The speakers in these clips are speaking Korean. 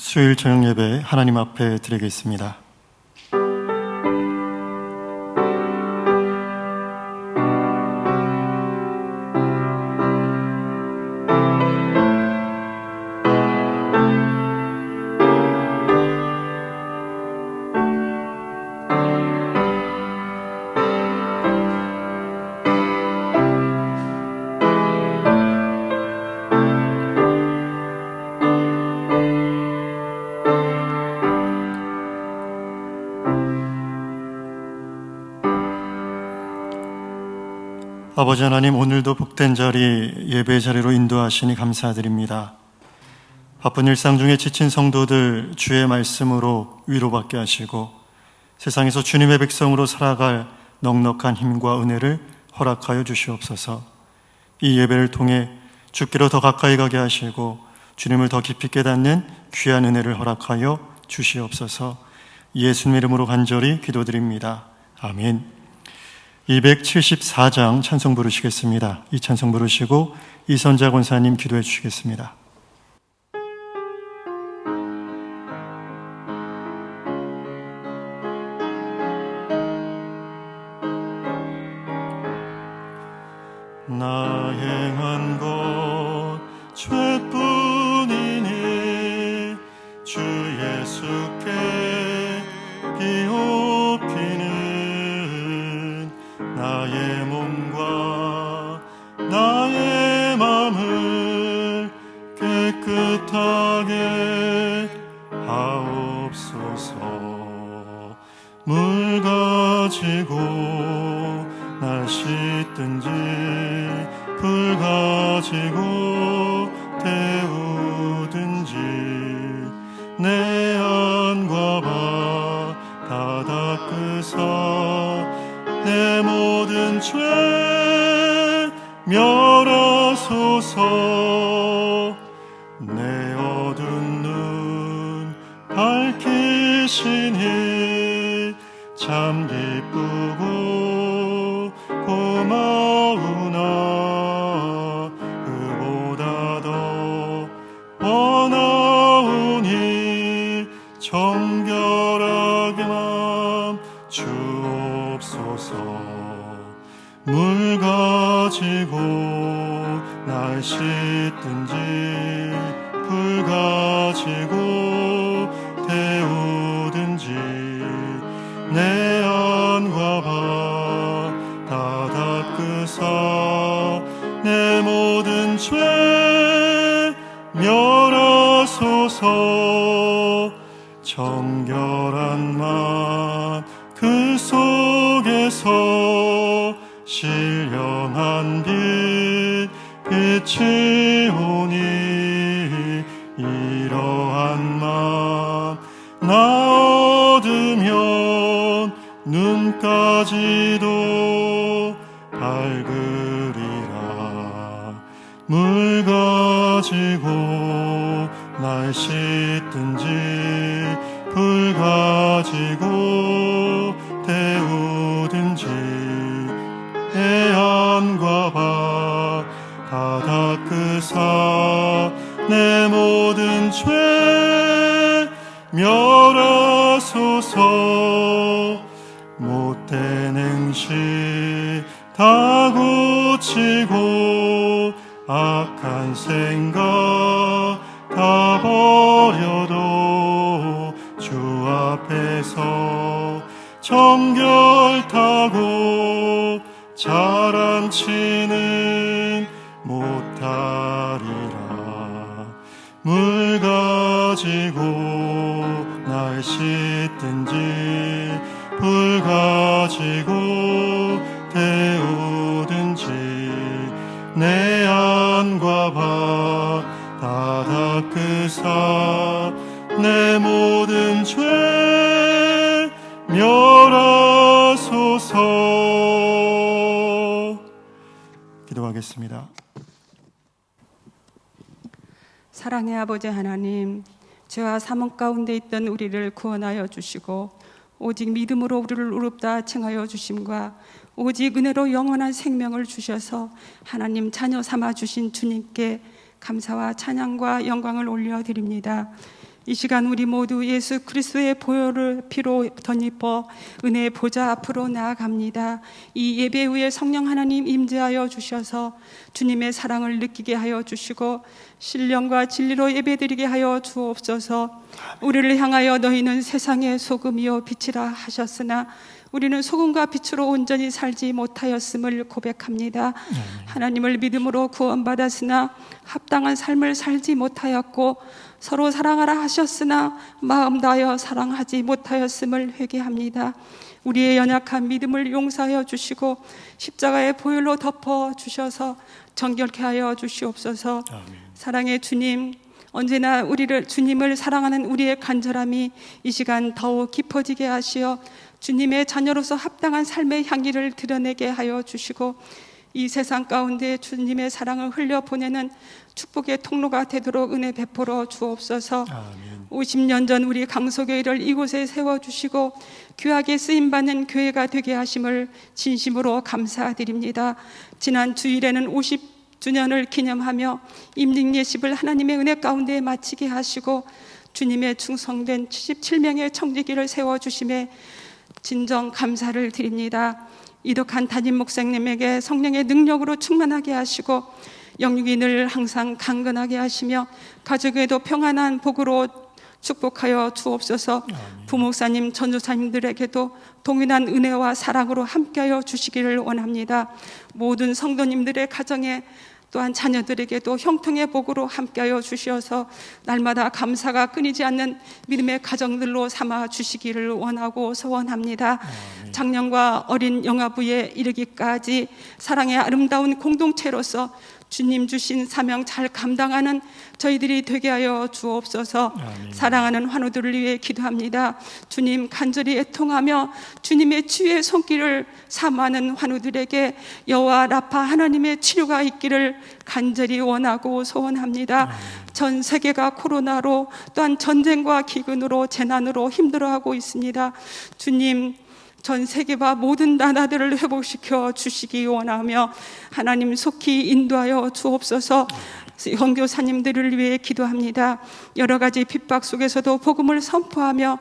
수요일 저녁 예배 하나님 앞에 드리겠습니다. 아버지 하나님, 오늘도 복된 자리, 예배의 자리로 인도하시니 감사드립니다. 바쁜 일상 중에 지친 성도들 주의 말씀으로 위로받게 하시고 세상에서 주님의 백성으로 살아갈 넉넉한 힘과 은혜를 허락하여 주시옵소서. 이 예배를 통해 주께로 더 가까이 가게 하시고 주님을 더 깊이 깨닫는 귀한 은혜를 허락하여 주시옵소서. 예수님 이름으로 간절히 기도드립니다. 아멘. 274장 찬송 부르시겠습니다. 이 찬송 부르시고 이선자 권사님 기도해 주시겠습니다. 나 행한 것 죄뿐이니 주 예수께 비옵히는 나의 몸과 나의 맘을 깨끗하게 하옵소서. 물 가지고 날 씻든지 불 가지고 태우든지 내 안과 바 다 닦으사 내 모든 죄 멸하소서. 내 어두운 눈 밝히시니 참 기쁘고 고마우나 그보다 더 원하오니 정결하게만 주옵소서. 물 가지고 날 씻든지 불 가지고 태우든지 내 안과 바 다 닦으사 내 모든 죄 멸하소서. 정결한 맘 그 속에서 신령한 빛 빛이 오니 이러한 맘 나 얻으면 눈까지도 밝으리라. 물 가지고 날 씻든지 불 가지고 태우든지 내 안과 바 다 닦으사 내 모든 죄 멸하소서. 못된 행실 다 고치고 악한 생각 다 버려도 주 앞에서 정결타고 자랑치는 못하리라. 물 가지고 날 씻든지 불 가지고 태우든지 내 안과 바 다 닦으사 내 모든 죄 멸하소서. 기도하겠습니다. 사랑의 아버지 하나님, 죄와 사망 가운데 있던 우리를 구원하여 주시고 오직 믿음으로 우리를 의롭다 칭하여 주심과 오직 은혜로 영원한 생명을 주셔서 하나님 자녀 삼아 주신 주님께 감사와 찬양과 영광을 올려드립니다. 이 시간 우리 모두 예수 그리스도의 보혈을 피로 덧입어 은혜의 보좌 앞으로 나아갑니다. 이 예배 후에 성령 하나님 임재하여 주셔서 주님의 사랑을 느끼게 하여 주시고 신령과 진리로 예배드리게 하여 주옵소서. 우리를 향하여 너희는 세상의 소금이요 빛이라 하셨으나 우리는 소금과 빛으로 온전히 살지 못하였음을 고백합니다. 하나님을 믿음으로 구원받았으나 합당한 삶을 살지 못하였고 서로 사랑하라 하셨으나 마음 다하여 사랑하지 못하였음을 회개합니다. 우리의 연약한 믿음을 용서하여 주시고 십자가의 보혈로 덮어 주셔서 정결케 하여 주시옵소서. 아멘. 사랑의 주님, 언제나 주님을 사랑하는 우리의 간절함이 이 시간 더욱 깊어지게 하시어 주님의 자녀로서 합당한 삶의 향기를 드러내게 하여 주시고 이 세상 가운데 주님의 사랑을 흘려보내는 축복의 통로가 되도록 은혜 베풀어 주옵소서. 아멘. 50년 전 우리 강소교회를 이곳에 세워주시고 귀하게 쓰임받는 교회가 되게 하심을 진심으로 감사드립니다. 지난 주일에는 50주년을 기념하며 임직 예식을 하나님의 은혜 가운데 마치게 하시고 주님의 충성된 77명의 청지기를 세워주심에 진정 감사를 드립니다. 이덕한 담임 목사님에게 성령의 능력으로 충만하게 하시고 영육이 늘 항상 강건하게 하시며 가족에도 평안한 복으로 축복하여 주옵소서. 부목사님, 전도사님들에게도 동일한 은혜와 사랑으로 함께하여 주시기를 원합니다. 모든 성도님들의 가정에 또한 자녀들에게도 형통의 복으로 함께하여 주시어서 날마다 감사가 끊이지 않는 믿음의 가정들로 삼아 주시기를 원하고 소원합니다. 작년과 어린 영아부에 이르기까지 사랑의 아름다운 공동체로서 주님 주신 사명 잘 감당하는 저희들이 되게 하여 주옵소서. 아멘. 사랑하는 환우들을 위해 기도합니다. 주님 간절히 애통하며 주님의 치유의 손길을 사모하는 환우들에게 여호와 라파 하나님의 치료가 있기를 간절히 원하고 소원합니다. 전 세계가 코로나로 또한 전쟁과 기근으로 재난으로 힘들어하고 있습니다. 주님, 전 세계와 모든 나라들을 회복시켜 주시기 원하며 하나님 속히 인도하여 주옵소서. 선교사님들을 위해 기도합니다. 여러 가지 핍박 속에서도 복음을 선포하며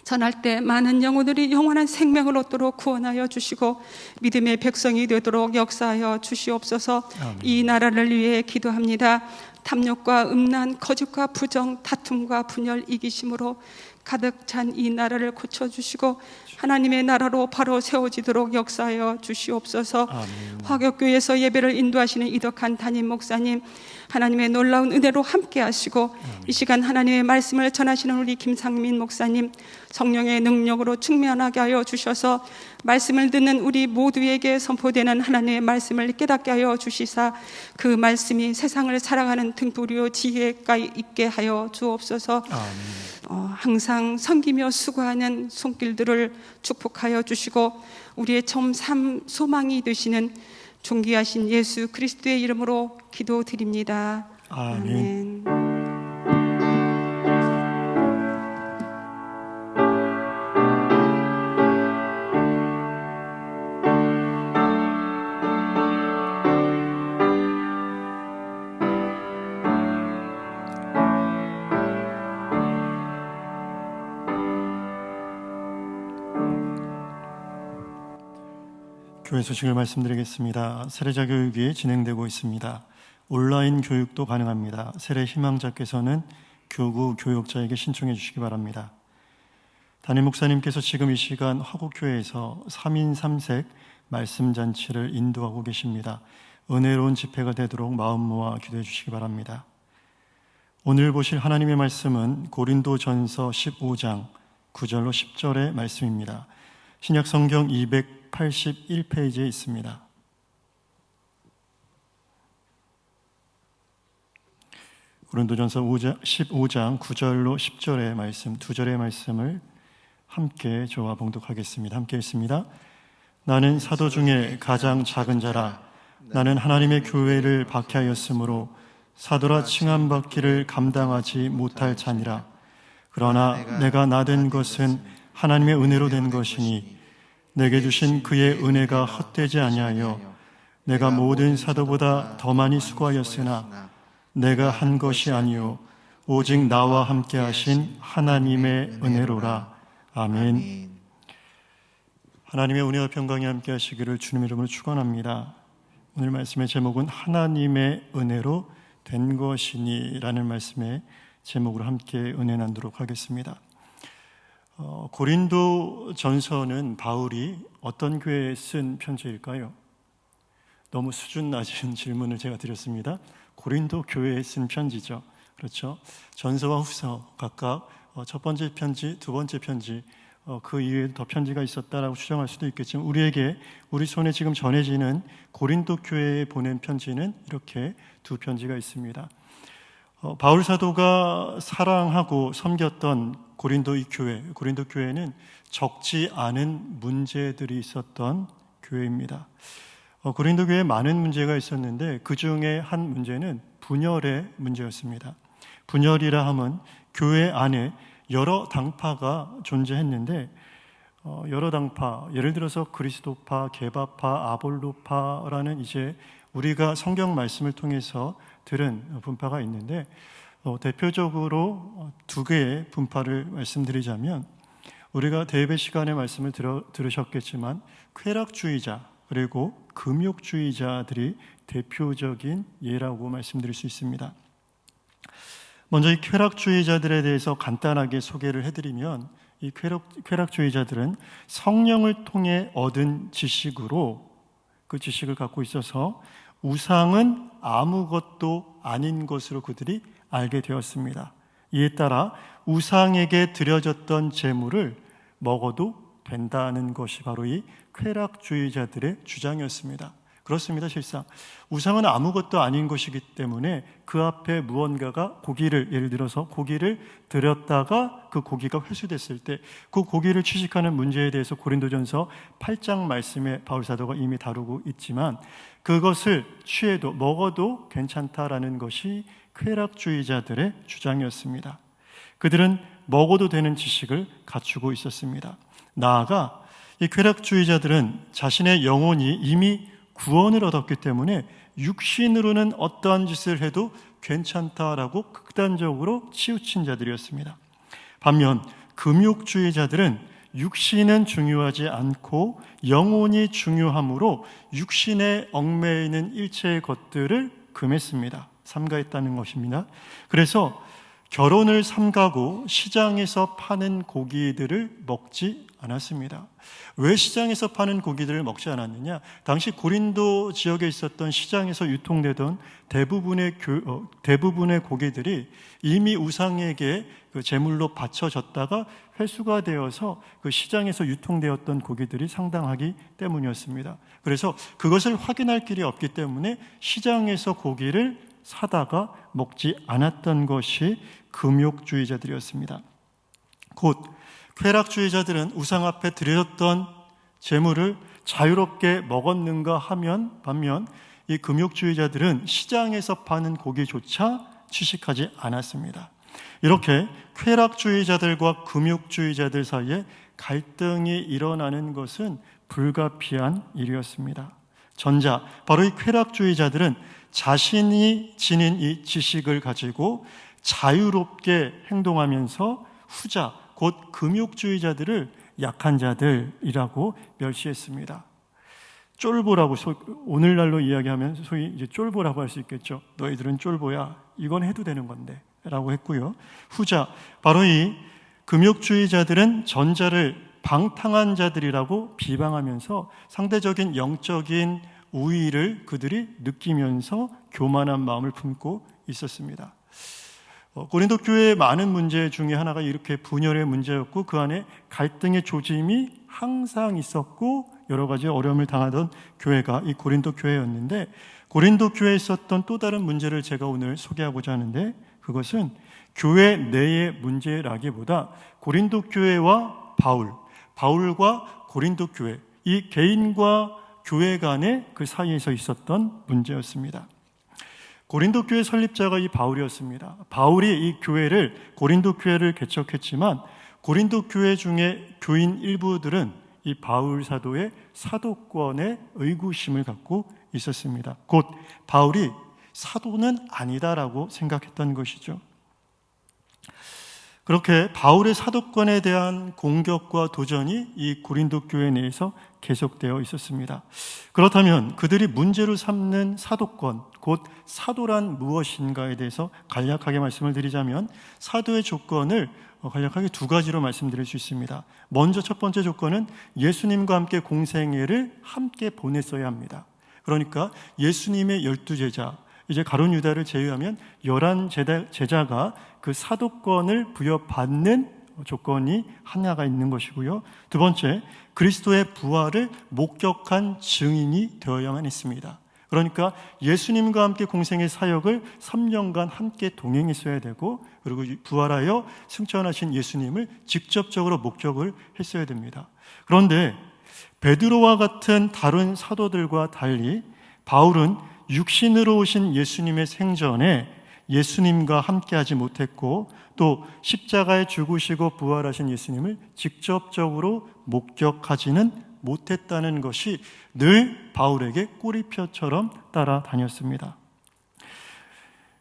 전할 때 많은 영혼들이 영원한 생명을 얻도록 구원하여 주시고 믿음의 백성이 되도록 역사하여 주시옵소서. 아멘. 이 나라를 위해 기도합니다. 탐욕과 음란, 거짓과 부정, 다툼과 분열, 이기심으로 가득 찬 이 나라를 고쳐주시고 하나님의 나라로 바로 세워지도록 역사하여 주시옵소서. 아멘. 화교교에서 예배를 인도하시는 이덕한 담임 목사님, 하나님의 놀라운 은혜로 함께 하시고 이 시간 하나님의 말씀을 전하시는 우리 김상민 목사님, 성령의 능력으로 충만하게 하여 주셔서 말씀을 듣는 우리 모두에게 선포되는 하나님의 말씀을 깨닫게 하여 주시사 그 말씀이 세상을 살아가는 등불이요 지혜가 있게 하여 주옵소서. 아멘. 항상 섬기며 수고하는 손길들을 축복하여 주시고 우리의 참 소망이 되시는 존귀하신 예수 그리스도의 이름으로 기도드립니다. 아멘. 교회 소식을 말씀드리겠습니다. 세례자 교육이 진행되고 있습니다. 온라인 교육도 가능합니다. 세례 희망자께서는 교구 교육자에게 신청해 주시기 바랍니다. 담임 목사님께서 지금 이 시간 화곡교회에서 3인 3색 말씀잔치를 인도하고 계십니다. 은혜로운 집회가 되도록 마음 모아 기도해 주시기 바랍니다. 오늘 보실 하나님의 말씀은 고린도전서 15장 9절로 10절의 말씀입니다. 신약 성경 281페이지에 있습니다. 고린도전서 15장 9절로 10절의 말씀, 두 절의 말씀을 함께 저와 봉독하겠습니다. 함께 읽습니다. 나는 사도 중에 가장 작은 자라. 나는 하나님의 교회를 박해하였으므로 사도라 칭함받기를 감당하지 못할 자니라. 그러나 내가 나된 것은 하나님의 은혜로 된 것이니 내게 주신 그의 은혜가 헛되지 아니하여 내가 모든 사도보다 더 많이 수고하였으나 내가 한 것이 아니요 오직 나와 함께 하신 하나님의 은혜로라. 아멘. 하나님의 은혜와 평강이 함께 하시기를 주님 이름으로 축원합니다. 오늘 말씀의 제목은 하나님의 은혜로 된 것이니 라는 말씀의 제목으로 함께 은혜 나누도록 하겠습니다. 고린도 전서는 바울이 어떤 교회에 쓴 편지일까요? 너무 수준 낮은 질문을 제가 드렸습니다. 고린도 교회에 쓴 편지죠. 그렇죠? 전서와 후서 각각 첫 번째 편지, 두 번째 편지, 그 이외에 더 편지가 있었다라고 추정할 수도 있겠지만 우리 손에 지금 전해지는 고린도 교회에 보낸 편지는 이렇게 두 편지가 있습니다. 바울 사도가 사랑하고 섬겼던 고린도 교회는 적지 않은 문제들이 있었던 교회입니다. 고린도 교회에 많은 문제가 있었는데 그 중에 한 문제는 분열의 문제였습니다. 분열이라 함은 교회 안에 여러 당파가 존재했는데 여러 당파, 예를 들어서 그리스도파, 게바파, 아볼로파라는 이제 우리가 성경 말씀을 통해서 들은 분파가 있는데 대표적으로 두 개의 분파를 말씀드리자면 우리가 대예배 시간에 말씀을 들으셨겠지만 쾌락주의자 그리고 금욕주의자들이 대표적인 예라고 말씀드릴 수 있습니다. 먼저 이 쾌락주의자들에 대해서 간단하게 소개를 해드리면 이 쾌락주의자들은 성령을 통해 얻은 지식으로 그 지식을 갖고 있어서 우상은 아무것도 아닌 것으로 그들이 알게 되었습니다. 이에 따라 우상에게 드려졌던 제물을 먹어도 된다는 것이 바로 이 쾌락주의자들의 주장이었습니다. 그렇습니다. 실상 우상은 아무것도 아닌 것이기 때문에 그 앞에 무언가가 예를 들어서 고기를 드렸다가 그 고기가 회수됐을 때 그 고기를 취식하는 문제에 대해서 고린도전서 8장 말씀에 바울 사도가 이미 다루고 있지만 그것을 먹어도 괜찮다라는 것이 쾌락주의자들의 주장이었습니다. 그들은 먹어도 되는 지식을 갖추고 있었습니다. 나아가 이 쾌락주의자들은 자신의 영혼이 이미 구원을 얻었기 때문에 육신으로는 어떠한 짓을 해도 괜찮다라고 극단적으로 치우친 자들이었습니다. 반면 금욕주의자들은 육신은 중요하지 않고 영혼이 중요하므로 육신에 얽매여 있는 일체의 것들을 금했습니다. 삼가했다는 것입니다. 그래서 결혼을 삼가고 시장에서 파는 고기들을 먹지 않았습니다. 왜 시장에서 파는 고기들을 먹지 않았느냐? 당시 고린도 지역에 있었던 시장에서 유통되던 대부분의 고기들이 이미 우상에게 그 제물로 바쳐졌다가 회수가 되어서 그 시장에서 유통되었던 고기들이 상당하기 때문이었습니다. 그래서 그것을 확인할 길이 없기 때문에 시장에서 고기를 사다가 먹지 않았던 것이 금욕주의자들이었습니다. 곧 쾌락주의자들은 우상 앞에 드려졌던 제물을 자유롭게 먹었는가 하면 반면 이 금욕주의자들은 시장에서 파는 고기조차 취식하지 않았습니다. 이렇게 쾌락주의자들과 금욕주의자들 사이에 갈등이 일어나는 것은 불가피한 일이었습니다. 전자, 바로 이 쾌락주의자들은 자신이 지닌 이 지식을 가지고 자유롭게 행동하면서 후자, 곧 금욕주의자들을 약한 자들이라고 멸시했습니다. 쫄보라고 오늘날로 이야기하면 소위 이제 쫄보라고 할 수 있겠죠. 너희들은 쫄보야. 이건 해도 되는 건데 라고 했고요. 후자, 바로 이 금욕주의자들은 전자를 방탕한 자들이라고 비방하면서 상대적인 영적인 우위를 그들이 느끼면서 교만한 마음을 품고 있었습니다. 고린도 교회의 많은 문제 중에 하나가 이렇게 분열의 문제였고 그 안에 갈등의 조짐이 항상 있었고 여러 가지 어려움을 당하던 교회가 이 고린도 교회였는데 고린도 교회에 있었던 또 다른 문제를 제가 오늘 소개하고자 하는데 그것은 교회 내의 문제라기보다 고린도 교회와 바울과 고린도 교회 이 개인과 교회 간의 그 사이에서 있었던 문제였습니다. 고린도 교회 설립자가 이 바울이었습니다. 바울이 이 고린도 교회를 개척했지만 고린도 교회 중에 교인 일부들은 이 바울 사도의 사도권에 의구심을 갖고 있었습니다. 곧 바울이 사도는 아니다라고 생각했던 것이죠. 그렇게 바울의 사도권에 대한 공격과 도전이 이 고린도 교회 내에서 계속되어 있었습니다. 그렇다면 그들이 문제로 삼는 사도권, 곧 사도란 무엇인가에 대해서 간략하게 말씀을 드리자면 사도의 조건을 간략하게 두 가지로 말씀드릴 수 있습니다. 먼저 첫 번째 조건은 예수님과 함께 공생애를 함께 보냈어야 합니다. 그러니까 예수님의 12제자, 이제 가룟 유다를 제외하면 11제자가 그 사도권을 부여받는 조건이 하나가 있는 것이고요. 두 번째, 그리스도의 부활을 목격한 증인이 되어야만 했습니다. 그러니까 예수님과 함께 공생의 사역을 3년간 함께 동행했어야 되고, 그리고 부활하여 승천하신 예수님을 직접적으로 목격을 했어야 됩니다. 그런데 베드로와 같은 다른 사도들과 달리 바울은 육신으로 오신 예수님의 생전에 예수님과 함께하지 못했고, 또 십자가에 죽으시고 부활하신 예수님을 직접적으로 목격하지는 못했다는 것이 늘 바울에게 꼬리표처럼 따라다녔습니다.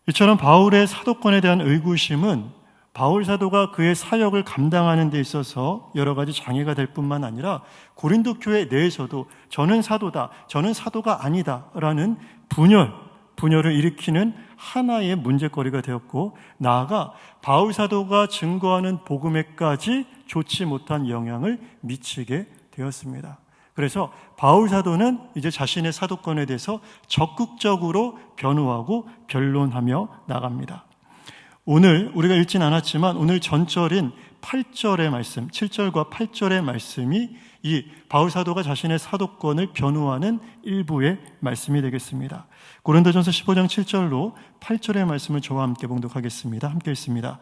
이처럼 바울의 사도권에 대한 의구심은 바울 사도가 그의 사역을 감당하는 데 있어서 여러 가지 장애가 될 뿐만 아니라 고린도 교회 내에서도 저는 사도다, 저는 사도가 아니다 라는 분열을 일으키는 하나의 문제거리가 되었고, 나아가 바울 사도가 증거하는 복음에까지 좋지 못한 영향을 미치게 되었습니다. 그래서 바울 사도는 이제 자신의 사도권에 대해서 적극적으로 변호하고 변론하며 나갑니다. 오늘 우리가 읽진 않았지만 오늘 전절인 8절의 말씀, 7절과 8절의 말씀이 이 바울 사도가 자신의 사도권을 변호하는 일부의 말씀이 되겠습니다. 고린도전서 15장 7절로 8절의 말씀을 저와 함께 봉독하겠습니다. 함께 읽습니다.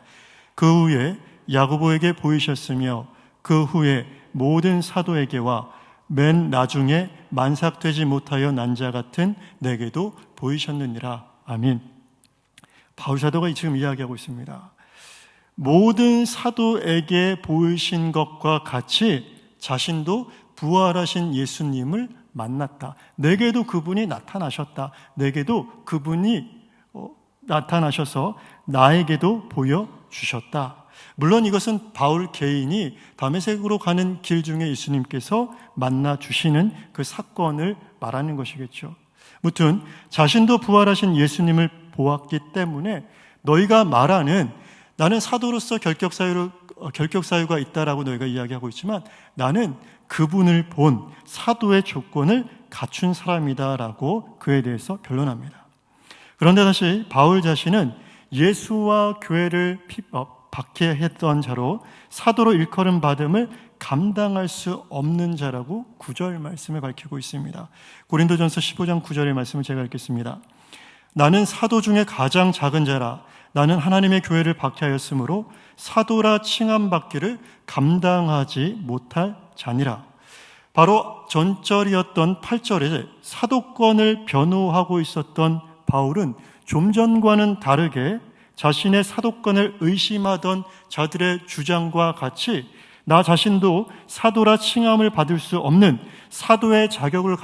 그 후에 야고보에게 보이셨으며 그 후에 모든 사도에게와 맨 나중에 만삭되지 못하여 난 자 같은 내게도 보이셨느니라. 아멘. 바울 사도가 지금 이야기하고 있습니다. 모든 사도에게 보이신 것과 같이 자신도 부활하신 예수님을 만났다. 내게도 그분이 나타나셨다. 내게도 그분이 나타나셔서 나에게도 보여주셨다. 물론 이것은 바울 개인이 다메섹으로 가는 길 중에 예수님께서 만나주시는 그 사건을 말하는 것이겠죠. 무튼 자신도 부활하신 예수님을 보았기 때문에 너희가 말하는 나는 사도로서 결격사유가 있다라고 너희가 이야기하고 있지만 나는 그분을 본 사도의 조건을 갖춘 사람이다라고 그에 대해서 변론합니다. 그런데 다시 바울 자신은 예수와 교회를 박해했던 자로 사도로 일컬음 받음을 감당할 수 없는 자라고 9절 말씀을 밝히고 있습니다. 고린도전서 15장 9절의 말씀을 제가 읽겠습니다. 나는 사도 중에 가장 작은 자라. 나는 하나님의 교회를 박해하였으므로 사도라 칭함받기를 감당하지 못할 자니라. 바로 전절이었던 8절에 사도권을 변호하고 있었던 바울은 좀 전과는 다르게 자신의 사도권을 의심하던 자들의 주장과 같이 나 자신도 사도라 칭함을 받을 수 없는 사도의 자격을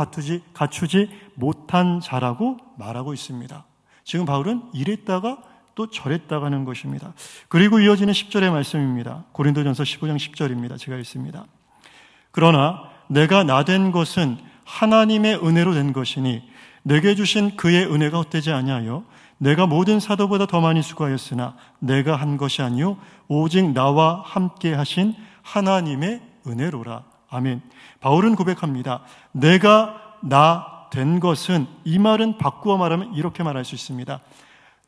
갖추지 못한 자라고 말하고 있습니다. 지금 바울은 이랬다가 또 저랬다가 하는 것입니다. 그리고 이어지는 10절의 말씀입니다. 고린도전서 15장 10절입니다. 제가 읽습니다. 그러나 내가 나 된 것은 하나님의 은혜로 된 것이니 내게 주신 그의 은혜가 헛되지 아니하여 내가 모든 사도보다 더 많이 수고하였으나 내가 한 것이 아니요 오직 나와 함께 하신 하나님의 은혜로라. 아멘. 바울은 고백합니다. 내가 나 된 것은, 이 말은 바꾸어 말하면 이렇게 말할 수 있습니다.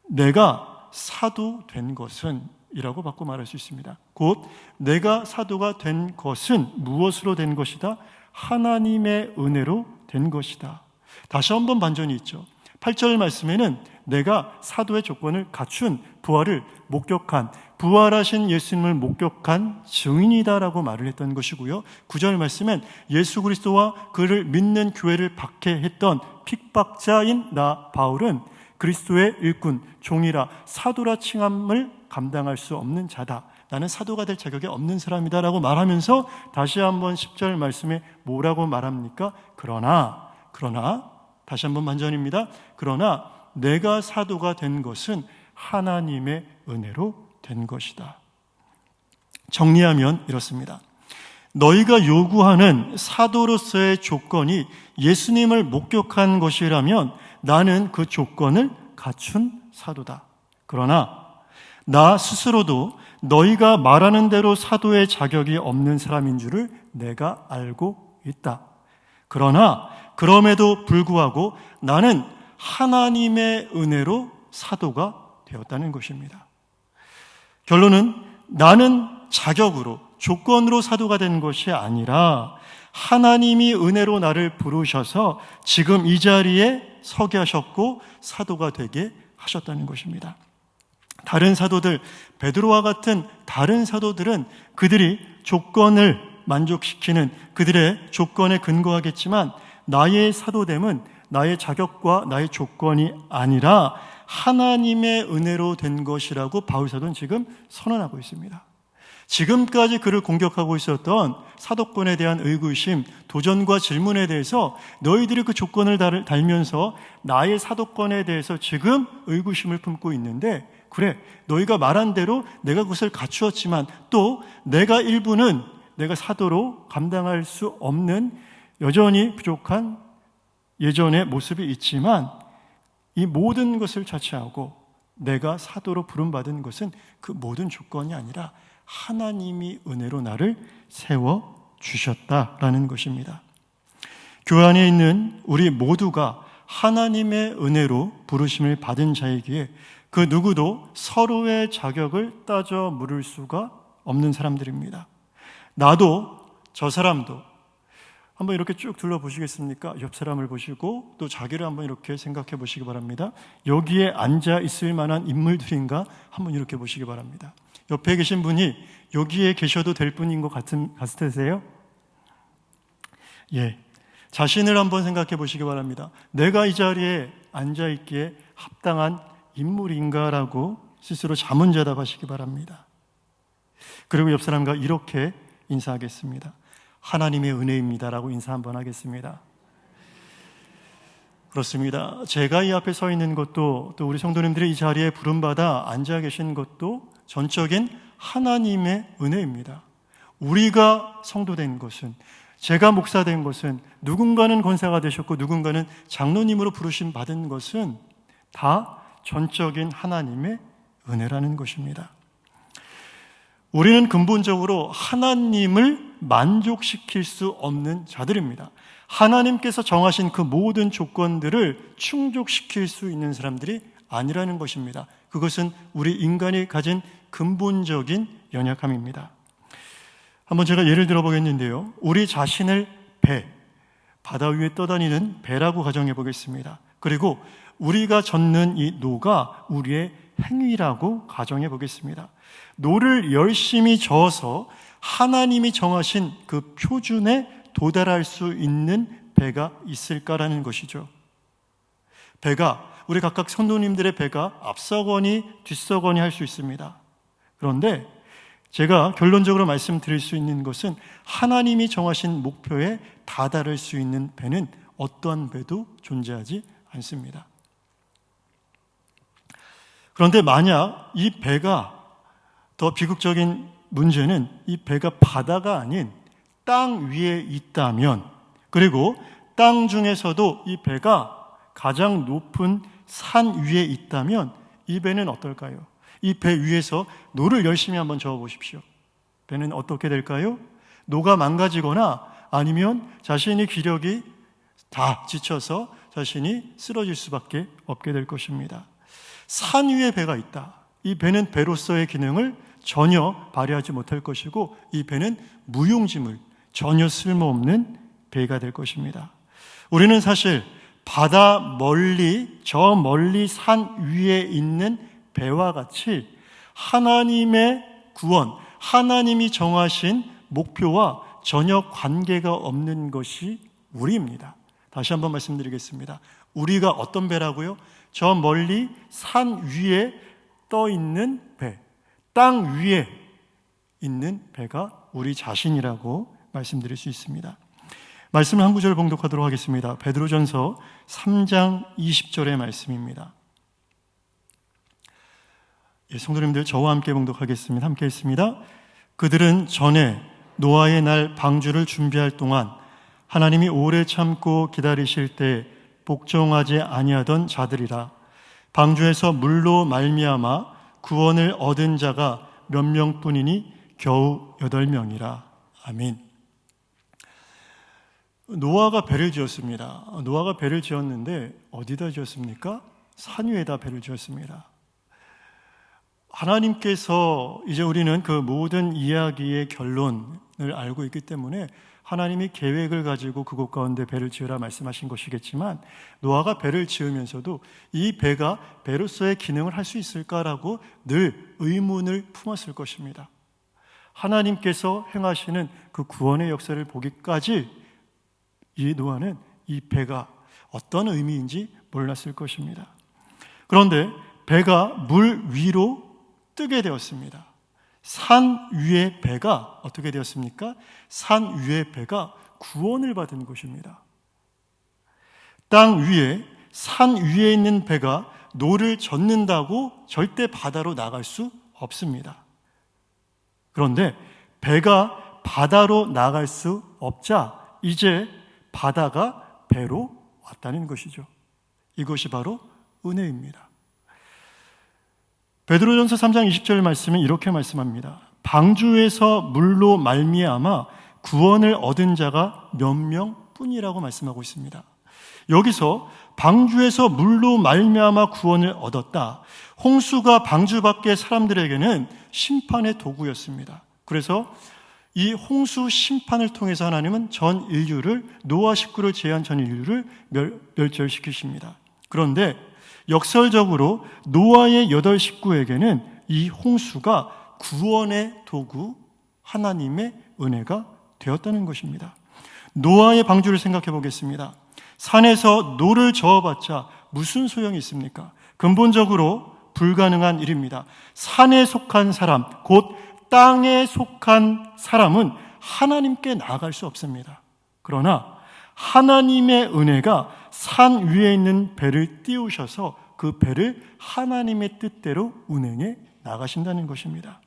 내가 사도 된 것은 이라고 바꾸어 말할 수 있습니다. 곧 내가 사도가 된 것은 무엇으로 된 것이다? 하나님의 은혜로 된 것이다. 다시 한번 반전이 있죠. 8절 말씀에는 내가 사도의 조건을 갖춘, 부활을 목격한, 부활하신 예수님을 목격한 증인이다라고 말을 했던 것이고요. 9절 말씀엔 예수 그리스도와 그를 믿는 교회를 박해했던 핍박자인 나 바울은 그리스도의 일꾼, 종이라 사도라 칭함을 감당할 수 없는 자다. 나는 사도가 될 자격이 없는 사람이다라고 말하면서 다시 한번 10절 말씀에 뭐라고 말합니까? 그러나 다시 한번 반전입니다. 그러나 내가 사도가 된 것은 하나님의 은혜로 된 것이다. 정리하면 이렇습니다. 너희가 요구하는 사도로서의 조건이 예수님을 목격한 것이라면 나는 그 조건을 갖춘 사도다. 그러나 나 스스로도 너희가 말하는 대로 사도의 자격이 없는 사람인 줄을 내가 알고 있다. 그러나 그럼에도 불구하고 나는 하나님의 은혜로 사도가 되었다는 것입니다. 결론은 나는 자격으로, 조건으로 사도가 된 것이 아니라 하나님이 은혜로 나를 부르셔서 지금 이 자리에 서게 하셨고 사도가 되게 하셨다는 것입니다. 다른 사도들, 베드로와 같은 다른 사도들은 그들이 조건을 만족시키는 그들의 조건에 근거하겠지만 나의 사도됨은 나의 자격과 나의 조건이 아니라 하나님의 은혜로 된 것이라고 바울사도는 지금 선언하고 있습니다. 지금까지 그를 공격하고 있었던 사도권에 대한 의구심, 도전과 질문에 대해서 너희들이 그 조건을 달면서 나의 사도권에 대해서 지금 의구심을 품고 있는데, 그래, 너희가 말한 대로 내가 그것을 갖추었지만 또 내가 일부는 내가 사도로 감당할 수 없는 여전히 부족한 예전의 모습이 있지만 이 모든 것을 자체하고 내가 사도로 부름받은 것은 그 모든 조건이 아니라 하나님이 은혜로 나를 세워주셨다라는 것입니다. 교회 안에 있는 우리 모두가 하나님의 은혜로 부르심을 받은 자이기에 그 누구도 서로의 자격을 따져 물을 수가 없는 사람들입니다. 나도 저 사람도 한번 이렇게 쭉 둘러보시겠습니까? 옆 사람을 보시고 또 자기를 한번 이렇게 생각해 보시기 바랍니다. 여기에 앉아 있을 만한 인물들인가 한번 이렇게 보시기 바랍니다. 옆에 계신 분이 여기에 계셔도 될 분인 것 같으세요? 예, 자신을 한번 생각해 보시기 바랍니다. 내가 이 자리에 앉아 있기에 합당한 인물인가라고 스스로 자문자답하시기 바랍니다. 그리고 옆 사람과 이렇게 인사하겠습니다. 하나님의 은혜입니다라고 인사 한번 하겠습니다. 그렇습니다. 제가 이 앞에 서 있는 것도 또 우리 성도님들이 이 자리에 부름받아 앉아 계신 것도 전적인 하나님의 은혜입니다. 우리가 성도된 것은, 제가 목사된 것은, 누군가는 권사가 되셨고 누군가는 장로님으로 부르심 받은 것은 다 전적인 하나님의 은혜라는 것입니다. 우리는 근본적으로 하나님을 만족시킬 수 없는 자들입니다. 하나님께서 정하신 그 모든 조건들을 충족시킬 수 있는 사람들이 아니라는 것입니다. 그것은 우리 인간이 가진 근본적인 연약함입니다. 한번 제가 예를 들어 보겠는데요. 우리 자신을 바다 위에 떠다니는 배라고 가정해 보겠습니다. 그리고 우리가 젓는 이 노가 우리의 행위라고 가정해 보겠습니다. 노를 열심히 저어서 하나님이 정하신 그 표준에 도달할 수 있는 배가 있을까라는 것이죠. 배가, 우리 각각 성도님들의 배가 앞서거니 뒤서거니 할 수 있습니다. 그런데 제가 결론적으로 말씀드릴 수 있는 것은 하나님이 정하신 목표에 다다를 수 있는 배는 어떠한 배도 존재하지 않습니다. 그런데 만약 이 배가, 더 비극적인 문제는 이 배가 바다가 아닌 땅 위에 있다면, 그리고 땅 중에서도 이 배가 가장 높은 산 위에 있다면 이 배는 어떨까요? 이 배 위에서 노를 열심히 한번 저어 보십시오. 배는 어떻게 될까요? 노가 망가지거나 아니면 자신의 기력이 다 지쳐서 자신이 쓰러질 수밖에 없게 될 것입니다. 산 위에 배가 있다. 이 배는 배로서의 기능을 전혀 발휘하지 못할 것이고 이 배는 무용지물, 전혀 쓸모없는 배가 될 것입니다. 우리는 사실 바다 멀리, 저 멀리 산 위에 있는 배와 같이 하나님의 구원, 하나님이 정하신 목표와 전혀 관계가 없는 것이 우리입니다. 다시 한번 말씀드리겠습니다. 우리가 어떤 배라고요? 저 멀리 산 위에 떠 있는 배, 땅 위에 있는 배가 우리 자신이라고 말씀드릴 수 있습니다. 말씀을 한 구절 봉독하도록 하겠습니다. 베드로전서 3장 20절의 말씀입니다. 성도님들 저와 함께 봉독하겠습니다. 함께 했습니다. 그들은 전에 노아의 날 방주를 준비할 동안 하나님이 오래 참고 기다리실 때 복종하지 아니하던 자들이라. 방주에서 물로 말미암아 구원을 얻은 자가 몇 명뿐이니 겨우 8명이라. 아멘. 노아가 배를 지었습니다. 노아가 배를 지었는데 어디다 지었습니까? 산 위에다 배를 지었습니다. 하나님께서 이제 우리는 그 모든 이야기의 결론을 알고 있기 때문에 하나님이 계획을 가지고 그곳 가운데 배를 지으라 말씀하신 것이겠지만, 노아가 배를 지으면서도 이 배가 배로서의 기능을 할 수 있을까라고 늘 의문을 품었을 것입니다. 하나님께서 행하시는 그 구원의 역사를 보기까지 이 노아는 이 배가 어떤 의미인지 몰랐을 것입니다. 그런데 배가 물 위로 뜨게 되었습니다. 산 위의 배가 어떻게 되었습니까? 산 위의 배가 구원을 받은 것입니다. 땅 위에, 산 위에 있는 배가 노를 젓는다고 절대 바다로 나갈 수 없습니다. 그런데 배가 바다로 나갈 수 없자 이제 바다가 배로 왔다는 것이죠. 이것이 바로 은혜입니다. 베드로전서 3장 20절 말씀은 이렇게 말씀합니다. 방주에서 물로 말미암아 구원을 얻은 자가 몇 명뿐이라고 말씀하고 있습니다. 여기서 방주에서 물로 말미암아 구원을 얻었다. 홍수가 방주 밖의 사람들에게는 심판의 도구였습니다. 그래서 이 홍수 심판을 통해서 하나님은 전 인류를, 노아 식구를 제외한 전 인류를 멸절시키십니다. 그런데 역설적으로 노아의 8 식구에게는 이 홍수가 구원의 도구, 하나님의 은혜가 되었다는 것입니다. 노아의 방주를 생각해 보겠습니다. 산에서 노를 저어봤자 무슨 소용이 있습니까? 근본적으로 불가능한 일입니다. 산에 속한 사람, 곧 땅에 속한 사람은 하나님께 나아갈 수 없습니다. 그러나 하나님의 은혜가 산 위에 있는 배를 띄우셔서 그 배를 하나님의 뜻대로 운행해 나가신다는 것입니다.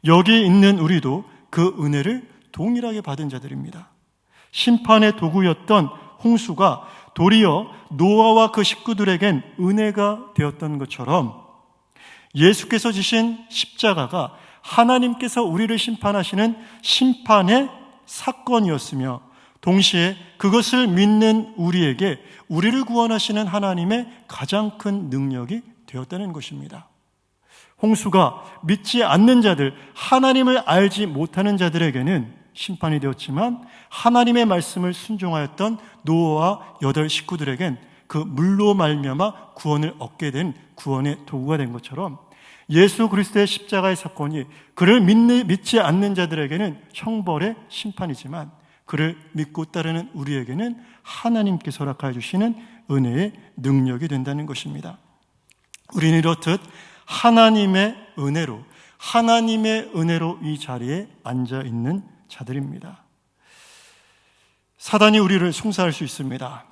여기 있는 우리도 그 은혜를 동일하게 받은 자들입니다. 심판의 도구였던 홍수가 도리어 노아와 그 식구들에겐 은혜가 되었던 것처럼 예수께서 지신 십자가가 하나님께서 우리를 심판하시는 심판의 사건이었으며, 동시에 그것을 믿는 우리에게 우리를 구원하시는 하나님의 가장 큰 능력이 되었다는 것입니다. 홍수가 믿지 않는 자들, 하나님을 알지 못하는 자들에게는 심판이 되었지만, 하나님의 말씀을 순종하였던 노아와 8 식구들에겐 그 물로 말미암아 구원을 얻게 된 구원의 도구가 된 것처럼, 예수 그리스도의 십자가의 사건이 그를 믿지 않는 자들에게는 형벌의 심판이지만, 그를 믿고 따르는 우리에게는 하나님께서 허락하여 주시는 은혜의 능력이 된다는 것입니다. 우리는 이렇듯 하나님의 은혜로 이 자리에 앉아 있는 자들입니다. 사단이 우리를 송사할 수 있습니다.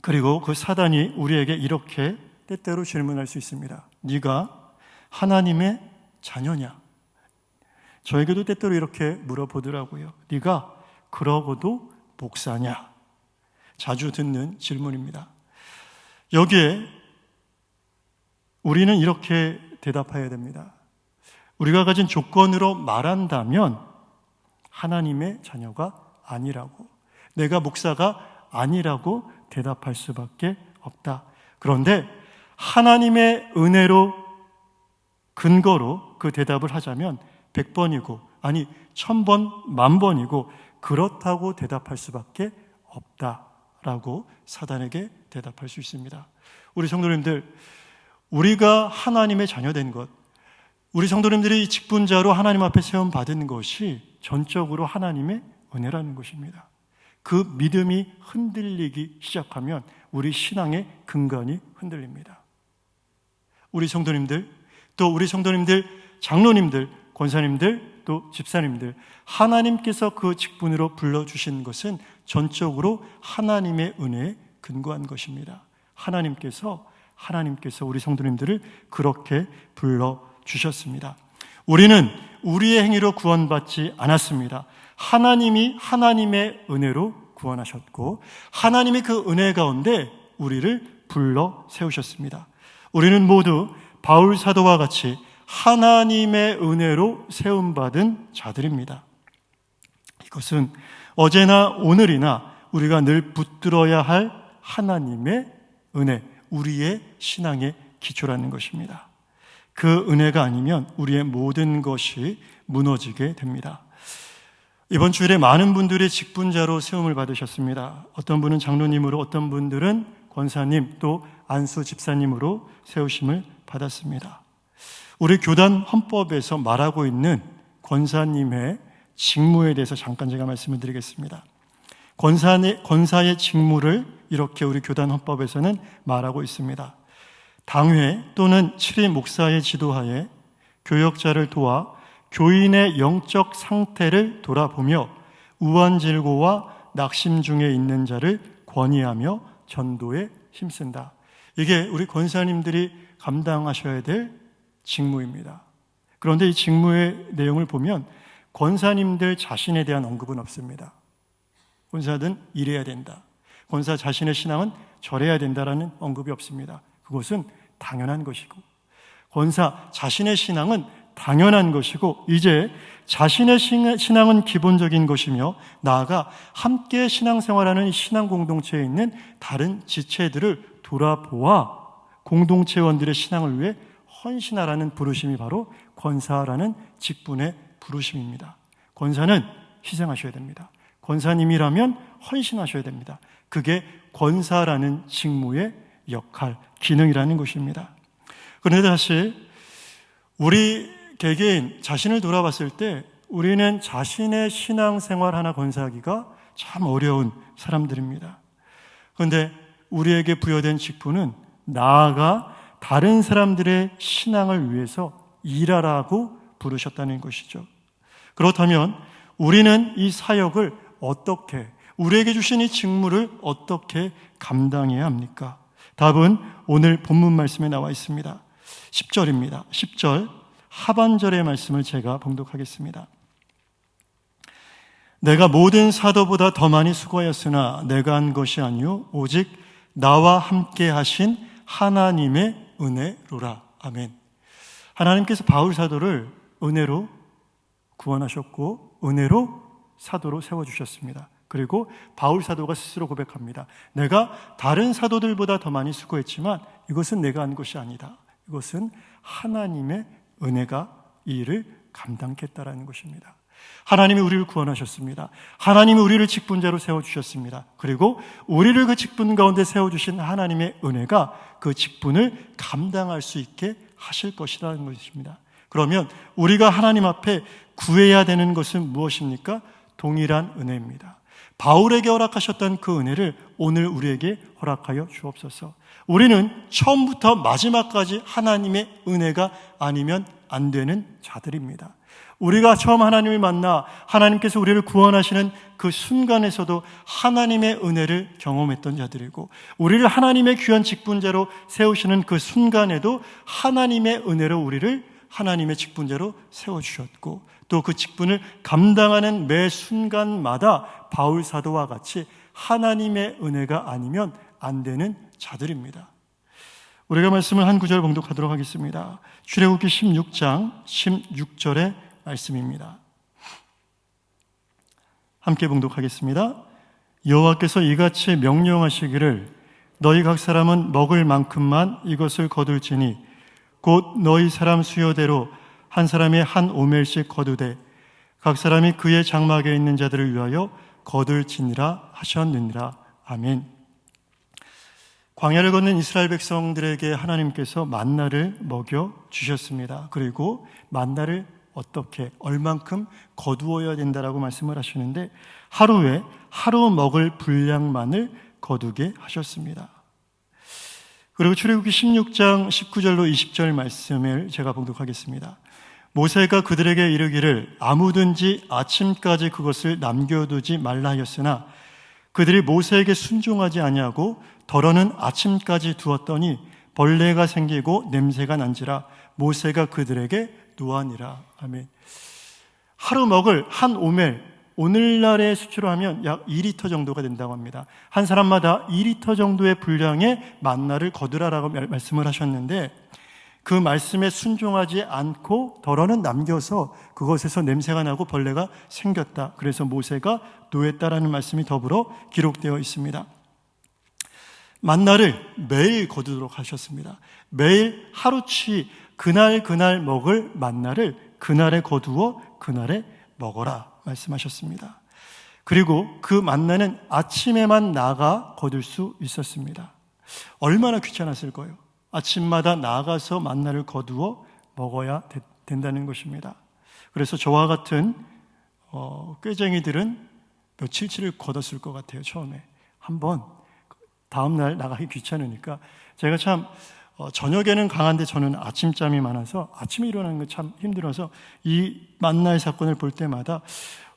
그리고 그 사단이 우리에게 이렇게 때때로 질문할 수 있습니다. 네가 하나님의 자녀냐? 저에게도 때때로 이렇게 물어보더라고요. 네가 그러고도 목사냐? 자주 듣는 질문입니다. 여기에 우리는 이렇게 대답해야 됩니다. 우리가 가진 조건으로 말한다면 하나님의 자녀가 아니라고, 내가 목사가 아니라고 대답할 수밖에 없다. 그런데 하나님의 은혜로 근거로 그 대답을 하자면 100번이고 아니 1000번, 10,000번이고 그렇다고 대답할 수밖에 없다라고 사단에게 대답할 수 있습니다. 우리 성도님들, 우리가 하나님의 자녀된 것, 우리 성도님들이 직분자로 하나님 앞에 세움받은 것이 전적으로 하나님의 은혜라는 것입니다. 그 믿음이 흔들리기 시작하면 우리 신앙의 근간이 흔들립니다. 우리 성도님들, 또 우리 성도님들, 장로님들, 권사님들, 또 집사님들, 하나님께서 그 직분으로 불러주신 것은 전적으로 하나님의 은혜에 근거한 것입니다. 하나님께서 우리 성도님들을 그렇게 불러 주셨습니다. 우리는 우리의 행위로 구원받지 않았습니다. 하나님이 하나님의 은혜로 구원하셨고 하나님이 그 은혜 가운데 우리를 불러 세우셨습니다. 우리는 모두 바울 사도와 같이 하나님의 은혜로 세움받은 자들입니다. 이것은 어제나 오늘이나 우리가 늘 붙들어야 할 하나님의 은혜, 우리의 신앙의 기초라는 것입니다. 그 은혜가 아니면 우리의 모든 것이 무너지게 됩니다. 이번 주일에 많은 분들이 직분자로 세움을 받으셨습니다. 어떤 분은 장로님으로, 어떤 분들은 권사님, 또 안수 집사님으로 세우심을 받았습니다. 우리 교단 헌법에서 말하고 있는 권사님의 직무에 대해서 잠깐 제가 말씀을 드리겠습니다. 권사의 직무를 이렇게 우리 교단 헌법에서는 말하고 있습니다. 당회 또는 7위 목사의 지도하에 교역자를 도와 교인의 영적 상태를 돌아보며 우환질고와 낙심 중에 있는 자를 권위하며 전도에 힘쓴다. 이게 우리 권사님들이 감당하셔야 될 직무입니다. 그런데 이 직무의 내용을 보면 권사님들 자신에 대한 언급은 없습니다. 권사든 이래야 된다, 권사 자신의 신앙은 저래야 된다라는 언급이 없습니다. 그것은 당연한 것이고, 권사 자신의 신앙은 당연한 것이고, 이제 자신의 신앙은 기본적인 것이며 나아가 함께 신앙생활하는 신앙 공동체에 있는 다른 지체들을 돌아보아 공동체원들의 신앙을 위해 헌신하라는 부르심이 바로 권사라는 직분의 부르심입니다. 권사는 희생하셔야 됩니다. 권사님이라면 헌신하셔야 됩니다. 그게 권사라는 직무의 역할, 기능이라는 것입니다. 그런데 사실 우리 개개인 자신을 돌아봤을 때 우리는 자신의 신앙생활 하나 건사하기가 참 어려운 사람들입니다. 그런데 우리에게 부여된 직분은 나아가 다른 사람들의 신앙을 위해서 일하라고 부르셨다는 것이죠. 그렇다면 우리는 이 사역을 어떻게, 우리에게 주신 이 직무를 어떻게 감당해야 합니까? 답은 오늘 본문 말씀에 나와 있습니다. 10절입니다. 10절 하반절의 말씀을 제가 봉독하겠습니다. 내가 모든 사도보다 더 많이 수고하였으나 내가 한 것이 아니요 오직 나와 함께 하신 하나님의 은혜로라. 아멘. 하나님께서 바울 사도를 은혜로 구원하셨고 은혜로 사도로 세워주셨습니다. 그리고 바울 사도가 스스로 고백합니다. 내가 다른 사도들보다 더 많이 수고했지만 이것은 내가 한 것이 아니다. 이것은 하나님의 은혜가 이 일을 감당했다라는 것입니다. 하나님이 우리를 구원하셨습니다. 하나님이 우리를 직분자로 세워주셨습니다. 그리고 우리를 그 직분 가운데 세워주신 하나님의 은혜가 그 직분을 감당할 수 있게 하실 것이라는 것입니다. 그러면 우리가 하나님 앞에 구해야 되는 것은 무엇입니까? 동일한 은혜입니다. 바울에게 허락하셨던 그 은혜를 오늘 우리에게 허락하여 주옵소서. 우리는 처음부터 마지막까지 하나님의 은혜가 아니면 안 되는 자들입니다. 우리가 처음 하나님을 만나 하나님께서 우리를 구원하시는 그 순간에서도 하나님의 은혜를 경험했던 자들이고, 우리를 하나님의 귀한 직분자로 세우시는 그 순간에도 하나님의 은혜로 우리를 하나님의 직분자로 세워주셨고, 또 그 직분을 감당하는 매 순간마다 바울 사도와 같이 하나님의 은혜가 아니면 안 되는 자들입니다. 우리가 말씀을 한 구절 봉독하도록 하겠습니다. 출애굽기 16장 16절의 말씀입니다. 함께 봉독하겠습니다. 여호와께서 이같이 명령하시기를 너희 각 사람은 먹을 만큼만 이것을 거둘지니 곧 너희 사람 수요대로 한 사람이 한 오멜씩 거두되 각 사람이 그의 장막에 있는 자들을 위하여 거둘지니라 하셨느니라. 아멘. 광야를 걷는 이스라엘 백성들에게 하나님께서 만나를 먹여 주셨습니다. 그리고 만나를 어떻게, 얼만큼 거두어야 된다라고 말씀을 하시는데 하루에 하루 먹을 분량만을 거두게 하셨습니다. 그리고 출애굽기 16장 19절로 20절 말씀을 제가 봉독하겠습니다. 모세가 그들에게 이르기를 아무든지 아침까지 그것을 남겨두지 말라 하였으나 그들이 모세에게 순종하지 아니하고 더러는 아침까지 두었더니 벌레가 생기고 냄새가 난지라 모세가 그들에게 노하니라. 아멘. 하루 먹을 한 오멜, 오늘날의 수치로 하면 약 2리터 정도가 된다고 합니다. 한 사람마다 2리터 정도의 분량의 만나를 거두라라고 말씀을 하셨는데, 그 말씀에 순종하지 않고 덜어는 남겨서 그것에서 냄새가 나고 벌레가 생겼다. 그래서 모세가 노했다라는 말씀이 더불어 기록되어 있습니다. 만나를 매일 거두도록 하셨습니다. 매일 하루치 그날 먹을 만나를 그날에 거두어 그날에 먹어라 말씀하셨습니다. 그리고 그 만나는 아침에만 나가 거둘 수 있었습니다. 얼마나 귀찮았을 거예요. 아침마다 나가서 만나를 거두어 먹어야 된다는 것입니다. 그래서 저와 같은 꾀쟁이들은 며칠치를 거뒀을 것 같아요. 처음에 한번 다음날 나가기 귀찮으니까. 제가 참 저녁에는 강한데 저는 아침잠이 많아서 아침에 일어나는 거 참 힘들어서 이 만나의 사건을 볼 때마다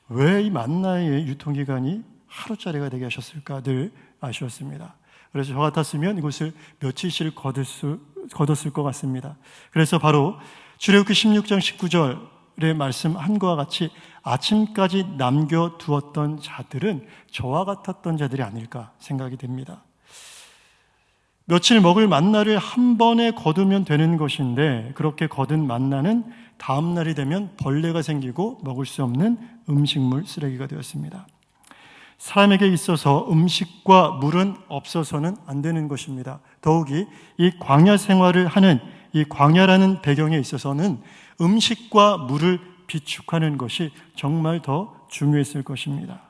왜 이 만나의 유통기간이 하루짜리가 되게 하셨을까 늘 아쉬웠습니다. 그래서 저 같았으면 이것을 며칠씩 거뒀을 것 같습니다. 그래서 바로 출애굽기 16장 19절에 말씀한 것과 같이 아침까지 남겨두었던 자들은 저와 같았던 자들이 아닐까 생각이 됩니다. 며칠 먹을 만나를 한 번에 거두면 되는 것인데, 그렇게 거둔 만나는 다음 날이 되면 벌레가 생기고 먹을 수 없는 음식물 쓰레기가 되었습니다. 사람에게 있어서 음식과 물은 없어서는 안 되는 것입니다. 더욱이 이 광야 생활을 하는 이 광야라는 배경에 있어서는 음식과 물을 비축하는 것이 정말 더 중요했을 것입니다.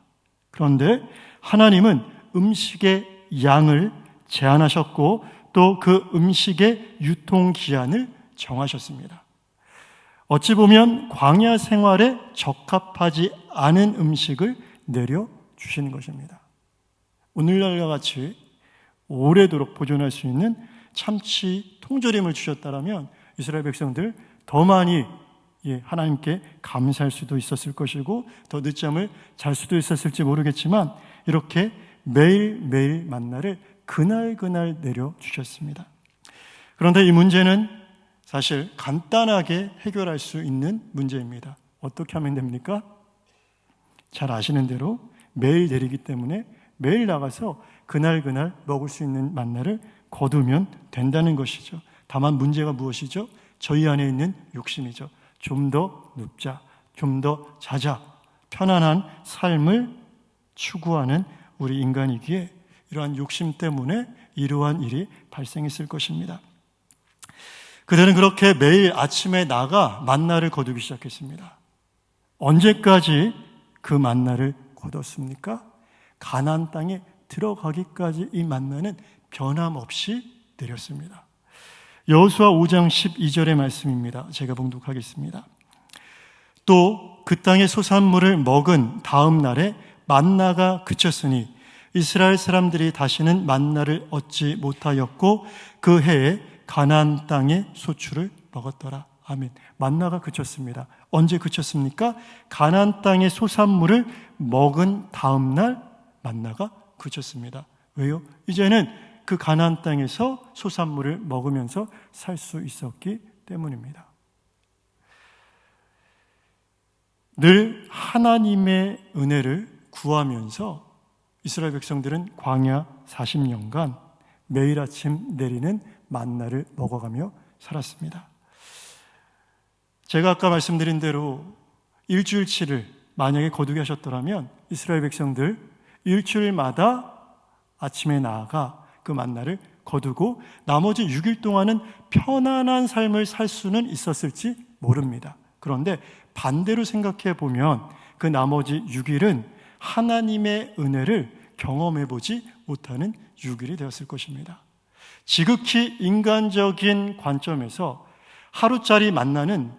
그런데 하나님은 음식의 양을 제한하셨고 또 그 음식의 유통기한을 정하셨습니다. 어찌 보면 광야 생활에 적합하지 않은 음식을 내려주시는 것입니다. 오늘날과 같이 오래도록 보존할 수 있는 참치 통조림을 주셨다면 이스라엘 백성들 더 많이 하나님께 감사할 수도 있었을 것이고 더 늦잠을 잘 수도 있었을지 모르겠지만 이렇게 매일매일 만나를 그날 내려주셨습니다. 그런데 이 문제는 사실 간단하게 해결할 수 있는 문제입니다. 어떻게 하면 됩니까? 잘 아시는 대로 매일 내리기 때문에 매일 나가서 그날 먹을 수 있는 만나를 거두면 된다는 것이죠. 다만 문제가 무엇이죠? 저희 안에 있는 욕심이죠. 좀 더 눕자, 좀 더 자자, 편안한 삶을 추구하는 우리 인간이기에 이러한 욕심 때문에 이러한 일이 발생했을 것입니다. 그들은 그렇게 매일 아침에 나가 만나를 거두기 시작했습니다. 언제까지 그 만나를 거뒀습니까? 가나안 땅에 들어가기까지 이 만나는 변함없이 내렸습니다. 여호수아 5장 12절의 말씀입니다. 제가 봉독하겠습니다. 또 그 땅의 소산물을 먹은 다음 날에 만나가 그쳤으니 이스라엘 사람들이 다시는 만나를 얻지 못하였고 그 해에 가나안 땅의 소출을 먹었더라. 아멘. 만나가 그쳤습니다. 언제 그쳤습니까? 가나안 땅의 소산물을 먹은 다음 날 만나가 그쳤습니다. 왜요? 이제는 그 가나안 땅에서 소산물을 먹으면서 살 수 있었기 때문입니다. 늘 하나님의 은혜를 구하면서 이스라엘 백성들은 광야 40년간 매일 아침 내리는 만나를 먹어가며 살았습니다. 제가 아까 말씀드린 대로 일주일치를 만약에 거두게 하셨더라면 이스라엘 백성들 일주일마다 아침에 나아가 그 만나를 거두고 나머지 6일 동안은 편안한 삶을 살 수는 있었을지 모릅니다. 그런데 반대로 생각해 보면 그 나머지 6일은 하나님의 은혜를 경험해 보지 못하는 6일이 되었을 것입니다. 지극히 인간적인 관점에서 하루짜리 만나는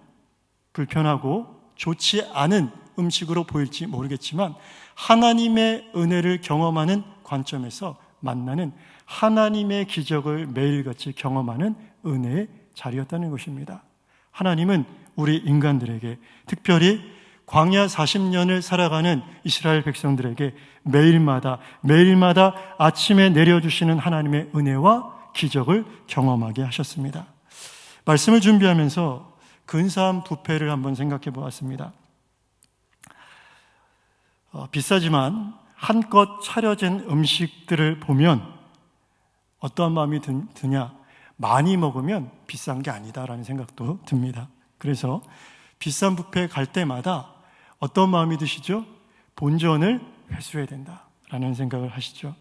불편하고 좋지 않은 음식으로 보일지 모르겠지만 하나님의 은혜를 경험하는 관점에서 만나는 하나님의 기적을 매일같이 경험하는 은혜의 자리였다는 것입니다. 하나님은 우리 인간들에게, 특별히 광야 40년을 살아가는 이스라엘 백성들에게 매일마다 아침에 내려주시는 하나님의 은혜와 기적을 경험하게 하셨습니다. 말씀을 준비하면서 근사한 뷔페를 한번 생각해 보았습니다. 비싸지만 한껏 차려진 음식들을 보면 어떠한 마음이 드냐? 많이 먹으면 비싼 게 아니다라는 생각도 듭니다. 그래서 비싼 뷔페에 갈 때마다 어떤 마음이 드시죠? 본전을 회수해야 된다라는 생각을 하시죠.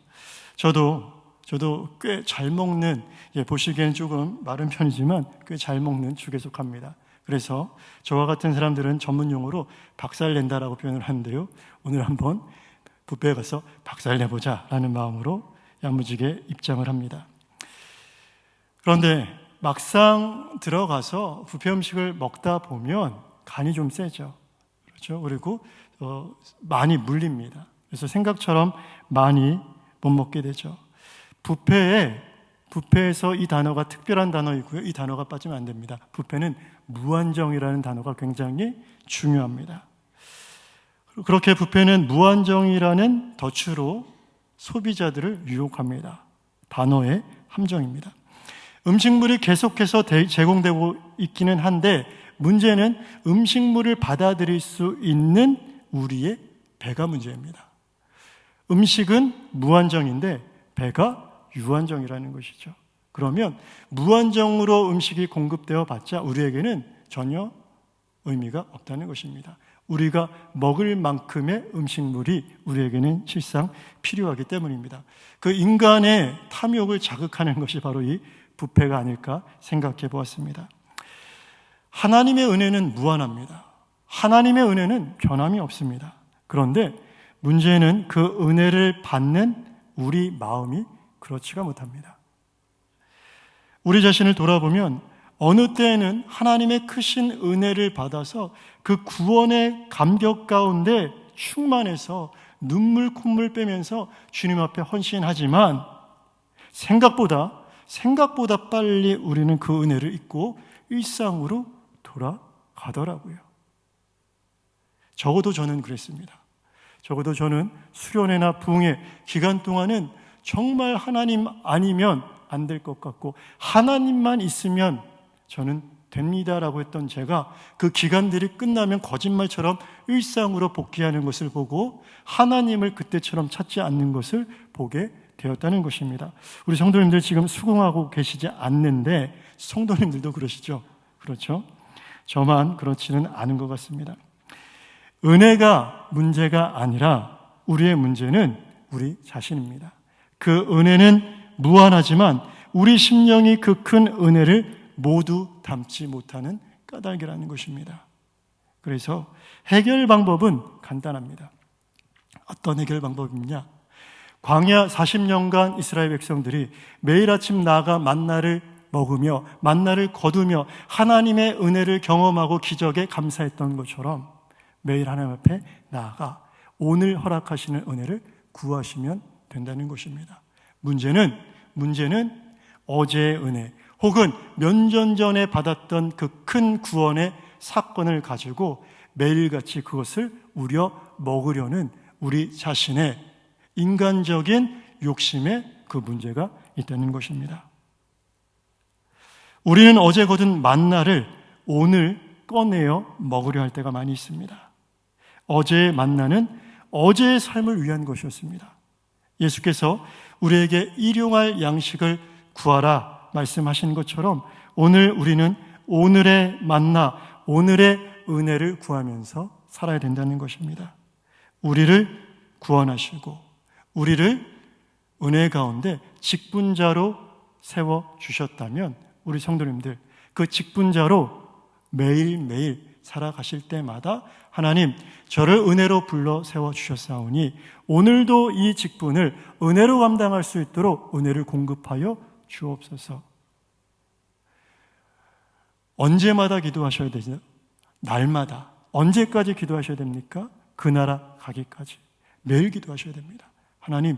저도 꽤 잘 먹는, 보시기에는 조금 마른 편이지만 꽤 잘 먹는 축에 속합니다. 그래서 저와 같은 사람들은 전문 용어로 박살낸다라고 표현을 하는데요. 오늘 한번 뷔페에 가서 박살내보자 라는 마음으로 야무지게 입장을 합니다. 그런데 막상 들어가서 뷔페 음식을 먹다 보면 간이 좀 세죠. 그렇죠? 그리고 많이 물립니다. 그래서 생각처럼 많이 못 먹게 되죠. 뷔페에서 이 단어가 특별한 단어이고요. 이 단어가 빠지면 안 됩니다. 뷔페는 무한정이라는 단어가 굉장히 중요합니다. 그렇게 뷔페는 무한정이라는 덫으로 소비자들을 유혹합니다. 단어의 함정입니다. 음식물이 계속해서 제공되고 있기는 한데 문제는 음식물을 받아들일 수 있는 우리의 배가 문제입니다. 음식은 무한정인데 배가 유한정이라는 것이죠. 그러면 무한정으로 음식이 공급되어 봤자 우리에게는 전혀 의미가 없다는 것입니다. 우리가 먹을 만큼의 음식물이 우리에게는 실상 필요하기 때문입니다. 그 인간의 탐욕을 자극하는 것이 바로 이 뷔페가 아닐까 생각해 보았습니다. 하나님의 은혜는 무한합니다. 하나님의 은혜는 변함이 없습니다. 그런데 문제는 그 은혜를 받는 우리 마음이 그렇지가 못합니다. 우리 자신을 돌아보면 어느 때에는 하나님의 크신 은혜를 받아서 그 구원의 감격 가운데 충만해서 눈물 콧물 빼면서 주님 앞에 헌신하지만 생각보다 빨리 우리는 그 은혜를 잊고 일상으로 돌아가더라고요. 적어도 저는 그랬습니다. 적어도 저는 수련회나 부흥회 기간 동안은 정말 하나님 아니면 안 될 것 같고 하나님만 있으면 저는 됩니다라고 했던 제가 그 기간들이 끝나면 거짓말처럼 일상으로 복귀하는 것을 보고 하나님을 그때처럼 찾지 않는 것을 보게 되었다는 것입니다. 우리 성도님들 지금 수긍하고 계시지 않는데 성도님들도 그러시죠? 그렇죠? 저만 그렇지는 않은 것 같습니다. 은혜가 문제가 아니라 우리의 문제는 우리 자신입니다. 그 은혜는 무한하지만 우리 심령이 그 큰 은혜를 모두 담지 못하는 까닭이라는 것입니다. 그래서 해결 방법은 간단합니다. 어떤 해결 방법이냐? 광야 40년간 이스라엘 백성들이 매일 아침 나아가 만나를 먹으며 만나를 거두며 하나님의 은혜를 경험하고 기적에 감사했던 것처럼 매일 하나님 앞에 나아가 오늘 허락하시는 은혜를 구하시면 된다는 것입니다. 문제는 어제의 은혜 혹은 몇 년 전에 받았던 그 큰 구원의 사건을 가지고 매일같이 그것을 우려 먹으려는 우리 자신의 인간적인 욕심에 그 문제가 있다는 것입니다. 우리는 어제 거둔 만나를 오늘 꺼내어 먹으려 할 때가 많이 있습니다. 어제의 만나는 어제의 삶을 위한 것이었습니다. 예수께서 우리에게 일용할 양식을 구하라 말씀하신 것처럼 오늘 우리는 오늘의 만나, 오늘의 은혜를 구하면서 살아야 된다는 것입니다. 우리를 구원하시고 우리를 은혜 가운데 직분자로 세워주셨다면 우리 성도님들 그 직분자로 매일매일 살아가실 때마다 하나님 저를 은혜로 불러 세워주셨사오니 오늘도 이 직분을 은혜로 감당할 수 있도록 은혜를 공급하여 주옵소서. 언제마다 기도하셔야 되죠? 날마다. 언제까지 기도하셔야 됩니까? 그 나라 가기까지. 매일 기도하셔야 됩니다. 하나님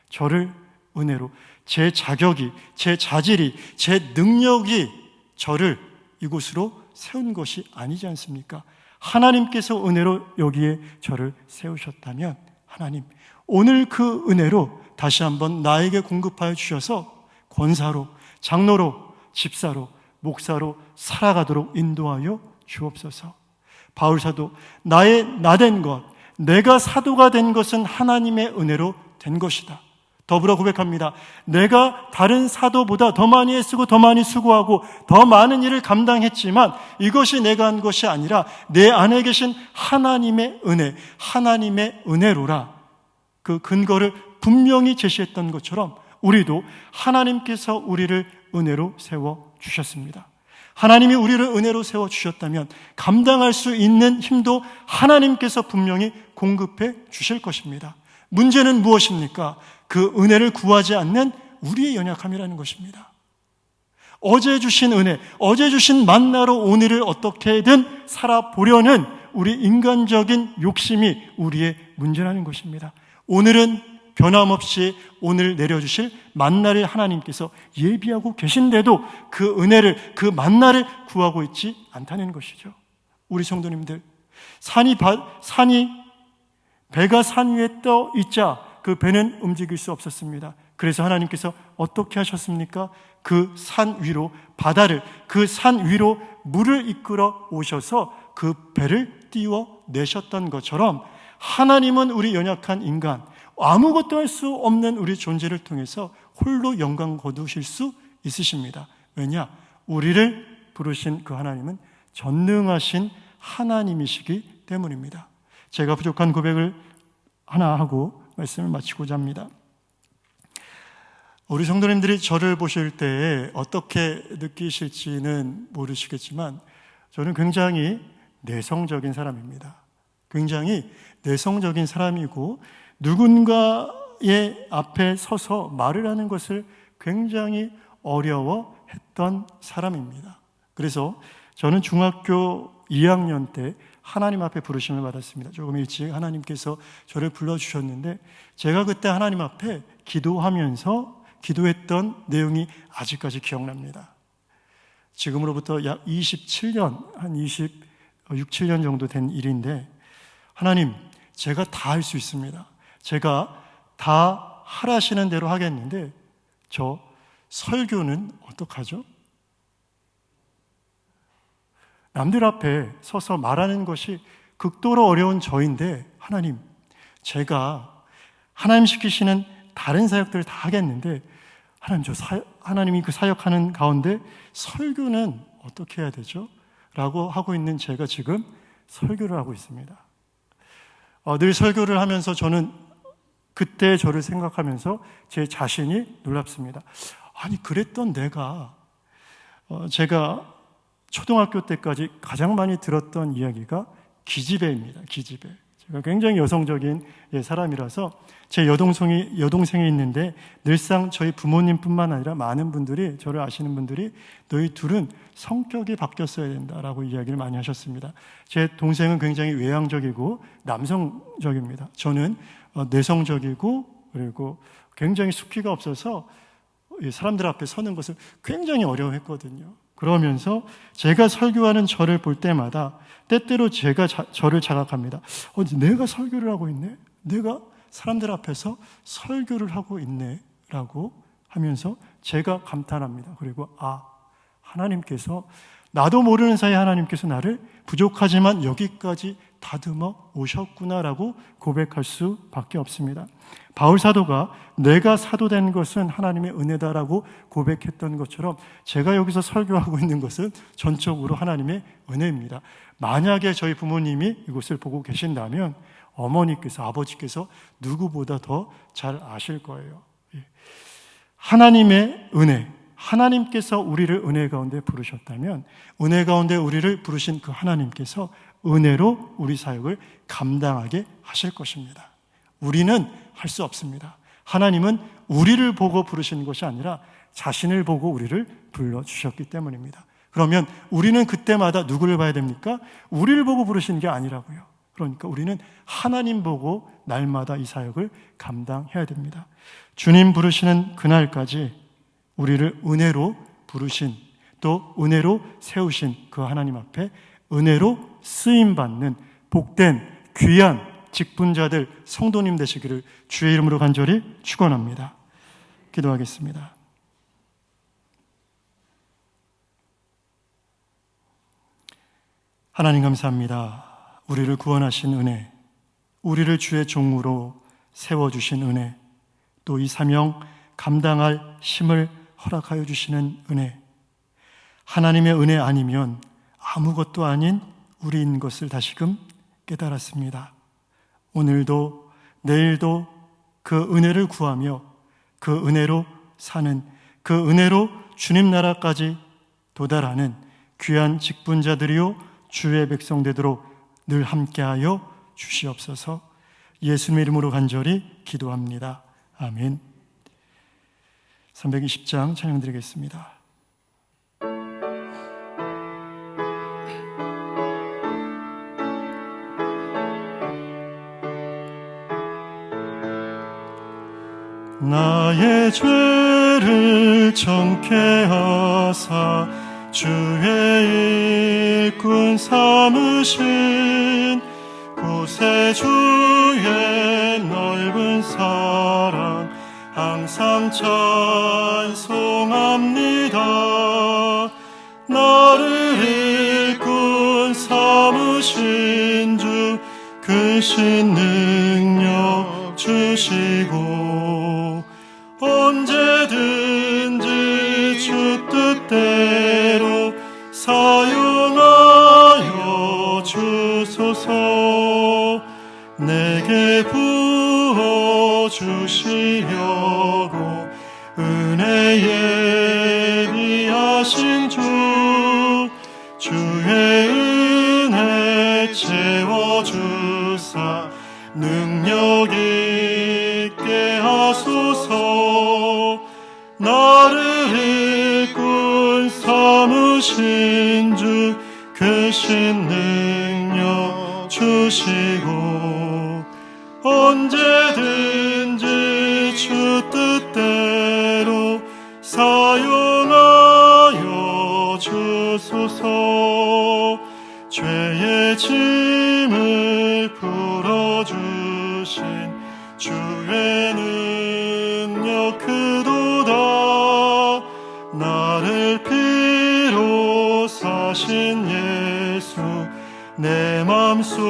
저를 은혜로 제 자격이, 제 자질이, 제 능력이 저를 이곳으로 세운 것이 아니지 않습니까? 하나님께서 은혜로 여기에 저를 세우셨다면 하나님 오늘 그 은혜로 다시 한번 나에게 공급하여 주셔서 권사로, 장로로, 집사로, 목사로 살아가도록 인도하여 주옵소서. 바울사도 나된 것, 내가 사도가 된 것은 하나님의 은혜로 된 것이다. 더불어 고백합니다. 내가 다른 사도보다 더 많이 애쓰고 더 많이 수고하고 더 많은 일을 감당했지만 이것이 내가 한 것이 아니라 내 안에 계신 하나님의 은혜, 하나님의 은혜로라. 그 근거를 분명히 제시했던 것처럼 우리도 하나님께서 우리를 은혜로 세워주셨습니다. 하나님이 우리를 은혜로 세워주셨다면 감당할 수 있는 힘도 하나님께서 분명히 공급해 주실 것입니다. 문제는 무엇입니까? 그 은혜를 구하지 않는 우리의 연약함이라는 것입니다. 어제 주신 은혜, 어제 주신 만나로 오늘을 어떻게든 살아보려는 우리 인간적인 욕심이 우리의 문제라는 것입니다. 오늘은 변함없이 오늘 내려주실 만나를 하나님께서 예비하고 계신데도 그 은혜를, 그 만나를 구하고 있지 않다는 것이죠. 우리 성도님들, 배가 산 위에 떠 있자 그 배는 움직일 수 없었습니다. 그래서 하나님께서 어떻게 하셨습니까? 그 산 위로, 바다를, 그 산 위로 물을 이끌어 오셔서 그 배를 띄워내셨던 것처럼 하나님은 우리 연약한 인간, 아무것도 할 수 없는 우리 존재를 통해서 홀로 영광 거두실 수 있으십니다. 왜냐? 우리를 부르신 그 하나님은 전능하신 하나님이시기 때문입니다. 제가 부족한 고백을 하나 하고 말씀을 마치고자 합니다. 우리 성도님들이 저를 보실 때 어떻게 느끼실지는 모르시겠지만 저는 굉장히 내성적인 사람입니다. 굉장히 내성적인 사람이고 누군가의 앞에 서서 말을 하는 것을 굉장히 어려워했던 사람입니다. 그래서 저는 중학교 2학년 때 하나님 앞에 부르심을 받았습니다. 조금 일찍 하나님께서 저를 불러주셨는데 제가 그때 하나님 앞에 기도하면서 기도했던 내용이 아직까지 기억납니다. 지금으로부터 약 27년, 한 26, 7년 정도 된 일인데 하나님, 제가 다 할 수 있습니다. 제가 다 하라시는 대로 하겠는데 저 설교는 어떡하죠? 남들 앞에 서서 말하는 것이 극도로 어려운 저인데 하나님, 제가 하나님 시키시는 다른 사역들을 다 하겠는데 하나님, 하나님이 그 사역하는 가운데 설교는 어떻게 해야 되죠? 라고 하고 있는 제가 지금 설교를 하고 있습니다. 늘 설교를 하면서 저는 그때 저를 생각하면서 제 자신이 놀랍습니다. 아니, 그랬던 내가 제가 초등학교 때까지 가장 많이 들었던 이야기가 기지배입니다. 기지배. 제가 굉장히 여성적인 사람이라서 제 여동생이 있는데 늘상 저희 부모님뿐만 아니라 많은 분들이, 저를 아시는 분들이 너희 둘은 성격이 바뀌었어야 된다라고 이야기를 많이 하셨습니다. 제 동생은 굉장히 외향적이고 남성적입니다. 저는 내성적이고 그리고 굉장히 숙기가 없어서 사람들 앞에 서는 것을 굉장히 어려워했거든요. 그러면서 제가 설교하는 저를 볼 때마다 때때로 제가 저를 자각합니다. 내가 설교를 하고 있네? 내가 사람들 앞에서 설교를 하고 있네? 라고 하면서 제가 감탄합니다. 그리고 하나님께서, 나도 모르는 사이에 하나님께서 나를 부족하지만 여기까지 다듬어 오셨구나라고 고백할 수밖에 없습니다. 바울 사도가 내가 사도된 것은 하나님의 은혜다라고 고백했던 것처럼 제가 여기서 설교하고 있는 것은 전적으로 하나님의 은혜입니다. 만약에 저희 부모님이 이곳을 보고 계신다면 어머니께서, 아버지께서 누구보다 더 잘 아실 거예요. 하나님의 은혜, 하나님께서 우리를 은혜 가운데 부르셨다면 은혜 가운데 우리를 부르신 그 하나님께서 은혜로 우리 사역을 감당하게 하실 것입니다. 우리는 할 수 없습니다. 하나님은 우리를 보고 부르신 것이 아니라 자신을 보고 우리를 불러주셨기 때문입니다. 그러면 우리는 그때마다 누구를 봐야 됩니까? 우리를 보고 부르신 게 아니라고요. 그러니까 우리는 하나님 보고 날마다 이 사역을 감당해야 됩니다. 주님 부르시는 그날까지 우리를 은혜로 부르신, 또 은혜로 세우신 그 하나님 앞에 은혜로 쓰임받는 복된 귀한 직분자들, 성도님 되시기를 주의 이름으로 간절히 축원합니다. 기도하겠습니다. 하나님 감사합니다. 우리를 구원하신 은혜, 우리를 주의 종으로 세워주신 은혜, 또 이 사명 감당할 힘을 허락하여 주시는 은혜, 하나님의 은혜 아니면 아무것도 아닌 우리인 것을 다시금 깨달았습니다. 오늘도 내일도 그 은혜를 구하며 그 은혜로 사는, 그 은혜로 주님 나라까지 도달하는 귀한 직분자들이요 주의 백성 되도록 늘 함께하여 주시옵소서. 예수님의 이름으로 간절히 기도합니다. 아멘. 320장 찬양 드리겠습니다. 나의 죄를 정케 하사 주의 일꾼 삼으신 구세주의 넓은 사랑 항상 찬송합니다. 나를 일꾼 삼으신 주 크신 능력 주시고 언제든지 주 뜻대로 사용하여 주소서. 내게 부어주시려고 은혜 예비하신 주, 주의 은혜 채워주사 능력 있게 하소서. 나를 일꾼 삼으신 주 크신 능력 주시고 언제든지 주 뜻대로 사용하여 주소서. 죄의 짐을 풀어주신 주의 능력 크도다. 나를 피로 사신 예수 내 맘속에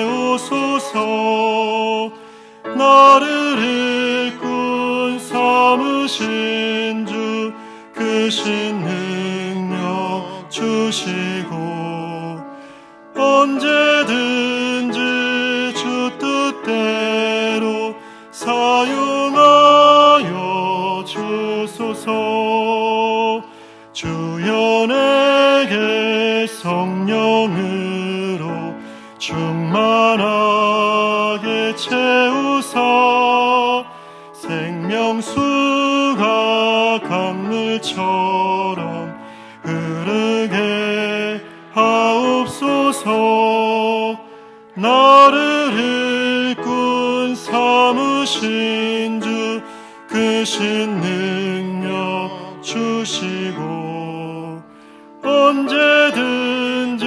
오소서. 나를 일꾼 삼으신 주 크신 능력 주시고 언제든지 주 뜻대로 사용하여 주소서. 주여 내게 성령으로 충만하게 채우사 생명수가 강물처럼 흐르게 하옵소서. 나를 일꾼 삼으신 주 크신 능력 주시고 언제든지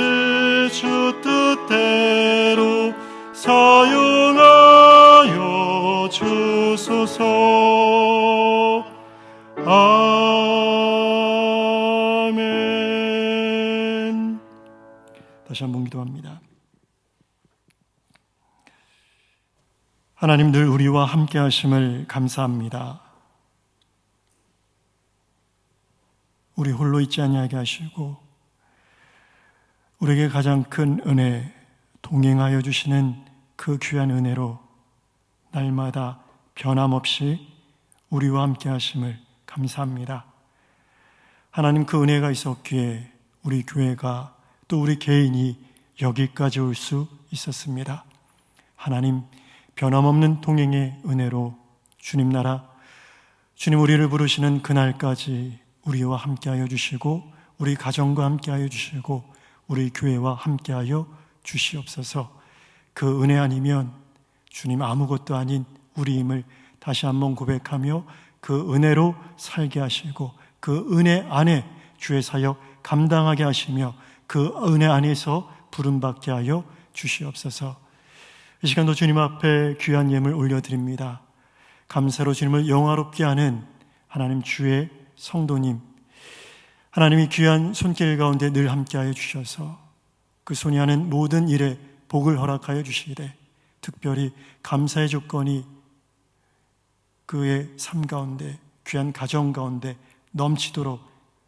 주 뜻대로 사용하여 주소서. 아멘. 다시 한번 기도합니다. 하나님 늘 우리와 함께 하심을 감사합니다. 우리 홀로 있지 아니하게 하시고 우리에게 가장 큰 은혜, 동행하여 주시는 그 귀한 은혜로 날마다 변함없이 우리와 함께 하심을 감사합니다. 하나님 그 은혜가 있었기에 우리 교회가 또 우리 개인이 여기까지 올 수 있었습니다. 하나님 변함없는 동행의 은혜로 주님 나라, 주님 우리를 부르시는 그날까지 우리와 함께하여 주시고 우리 가정과 함께하여 주시고 우리 교회와 함께하여 주시옵소서. 그 은혜 아니면 주님 아무것도 아닌 우리임을 다시 한번 고백하며 그 은혜로 살게 하시고 그 은혜 안에 주의 사역 감당하게 하시며 그 은혜 안에서 부름받게 하여 주시옵소서. 이 시간도 주님 앞에 귀한 예물 올려드립니다. 감사로 주님을 영화롭게 하는 하나님 주의 성도님, 하나님이 귀한 손길 가운데 늘 함께하여 주셔서 그 손이 하는 모든 일에 복을 허락하여 주시되 특별히 감사의 조건이 그의 삶 가운데, 귀한 가정 가운데 넘치도록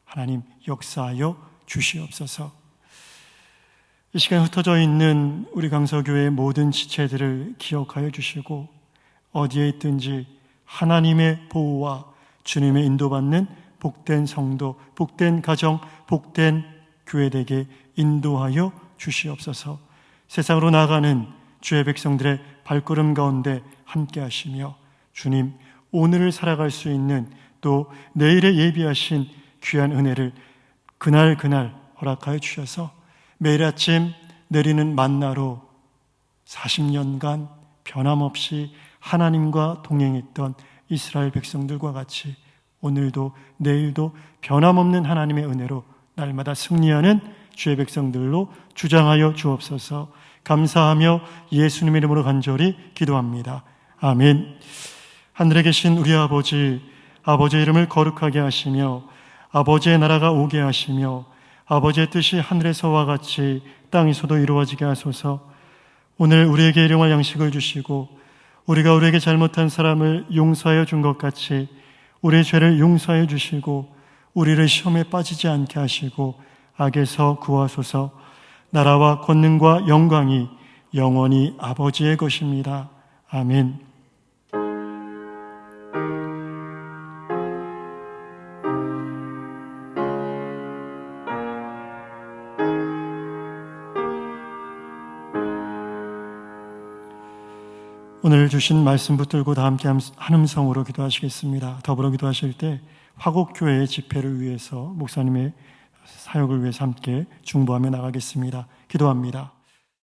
하나님 역사하여 주시옵소서. 이 시간 흩어져 있는 우리 강서교회의 모든 지체들을 기억하여 주시고 어디에 있든지 하나님의 보호와 주님의 인도받는 복된 성도, 복된 가정, 복된 교회되게 인도하여 주시옵소서. 세상으로 나아가는 주의 백성들의 발걸음 가운데 함께 하시며 주님, 오늘을 살아갈 수 있는 또 내일에 예비하신 귀한 은혜를 그날 허락하여 주셔서 매일 아침 내리는 만나로 40년간 변함없이 하나님과 동행했던 이스라엘 백성들과 같이 오늘도 내일도 변함없는 하나님의 은혜로 날마다 승리하는 주의 백성들로 주장하여 주옵소서. 감사하며 예수님의 이름으로 간절히 기도합니다. 아멘. 하늘에 계신 우리 아버지, 아버지의 이름을 거룩하게 하시며 아버지의 나라가 오게 하시며 아버지의 뜻이 하늘에서와 같이 땅에서도 이루어지게 하소서. 오늘 우리에게 일용할 양식을 주시고 우리가 우리에게 잘못한 사람을 용서하여 준 것 같이 우리의 죄를 용서하여 주시고 우리를 시험에 빠지지 않게 하시고 악에서 구하소서. 나라와 권능과 영광이 영원히 아버지의 것입니다. 아멘. 오늘 주신 말씀 붙들고 다 함께 한 음성으로 기도하시겠습니다. 더불어 기도하실 때 화곡교회의 집회를 위해서 목사님의 사역을 위해서 함께 중보하며 나가겠습니다. 기도합니다.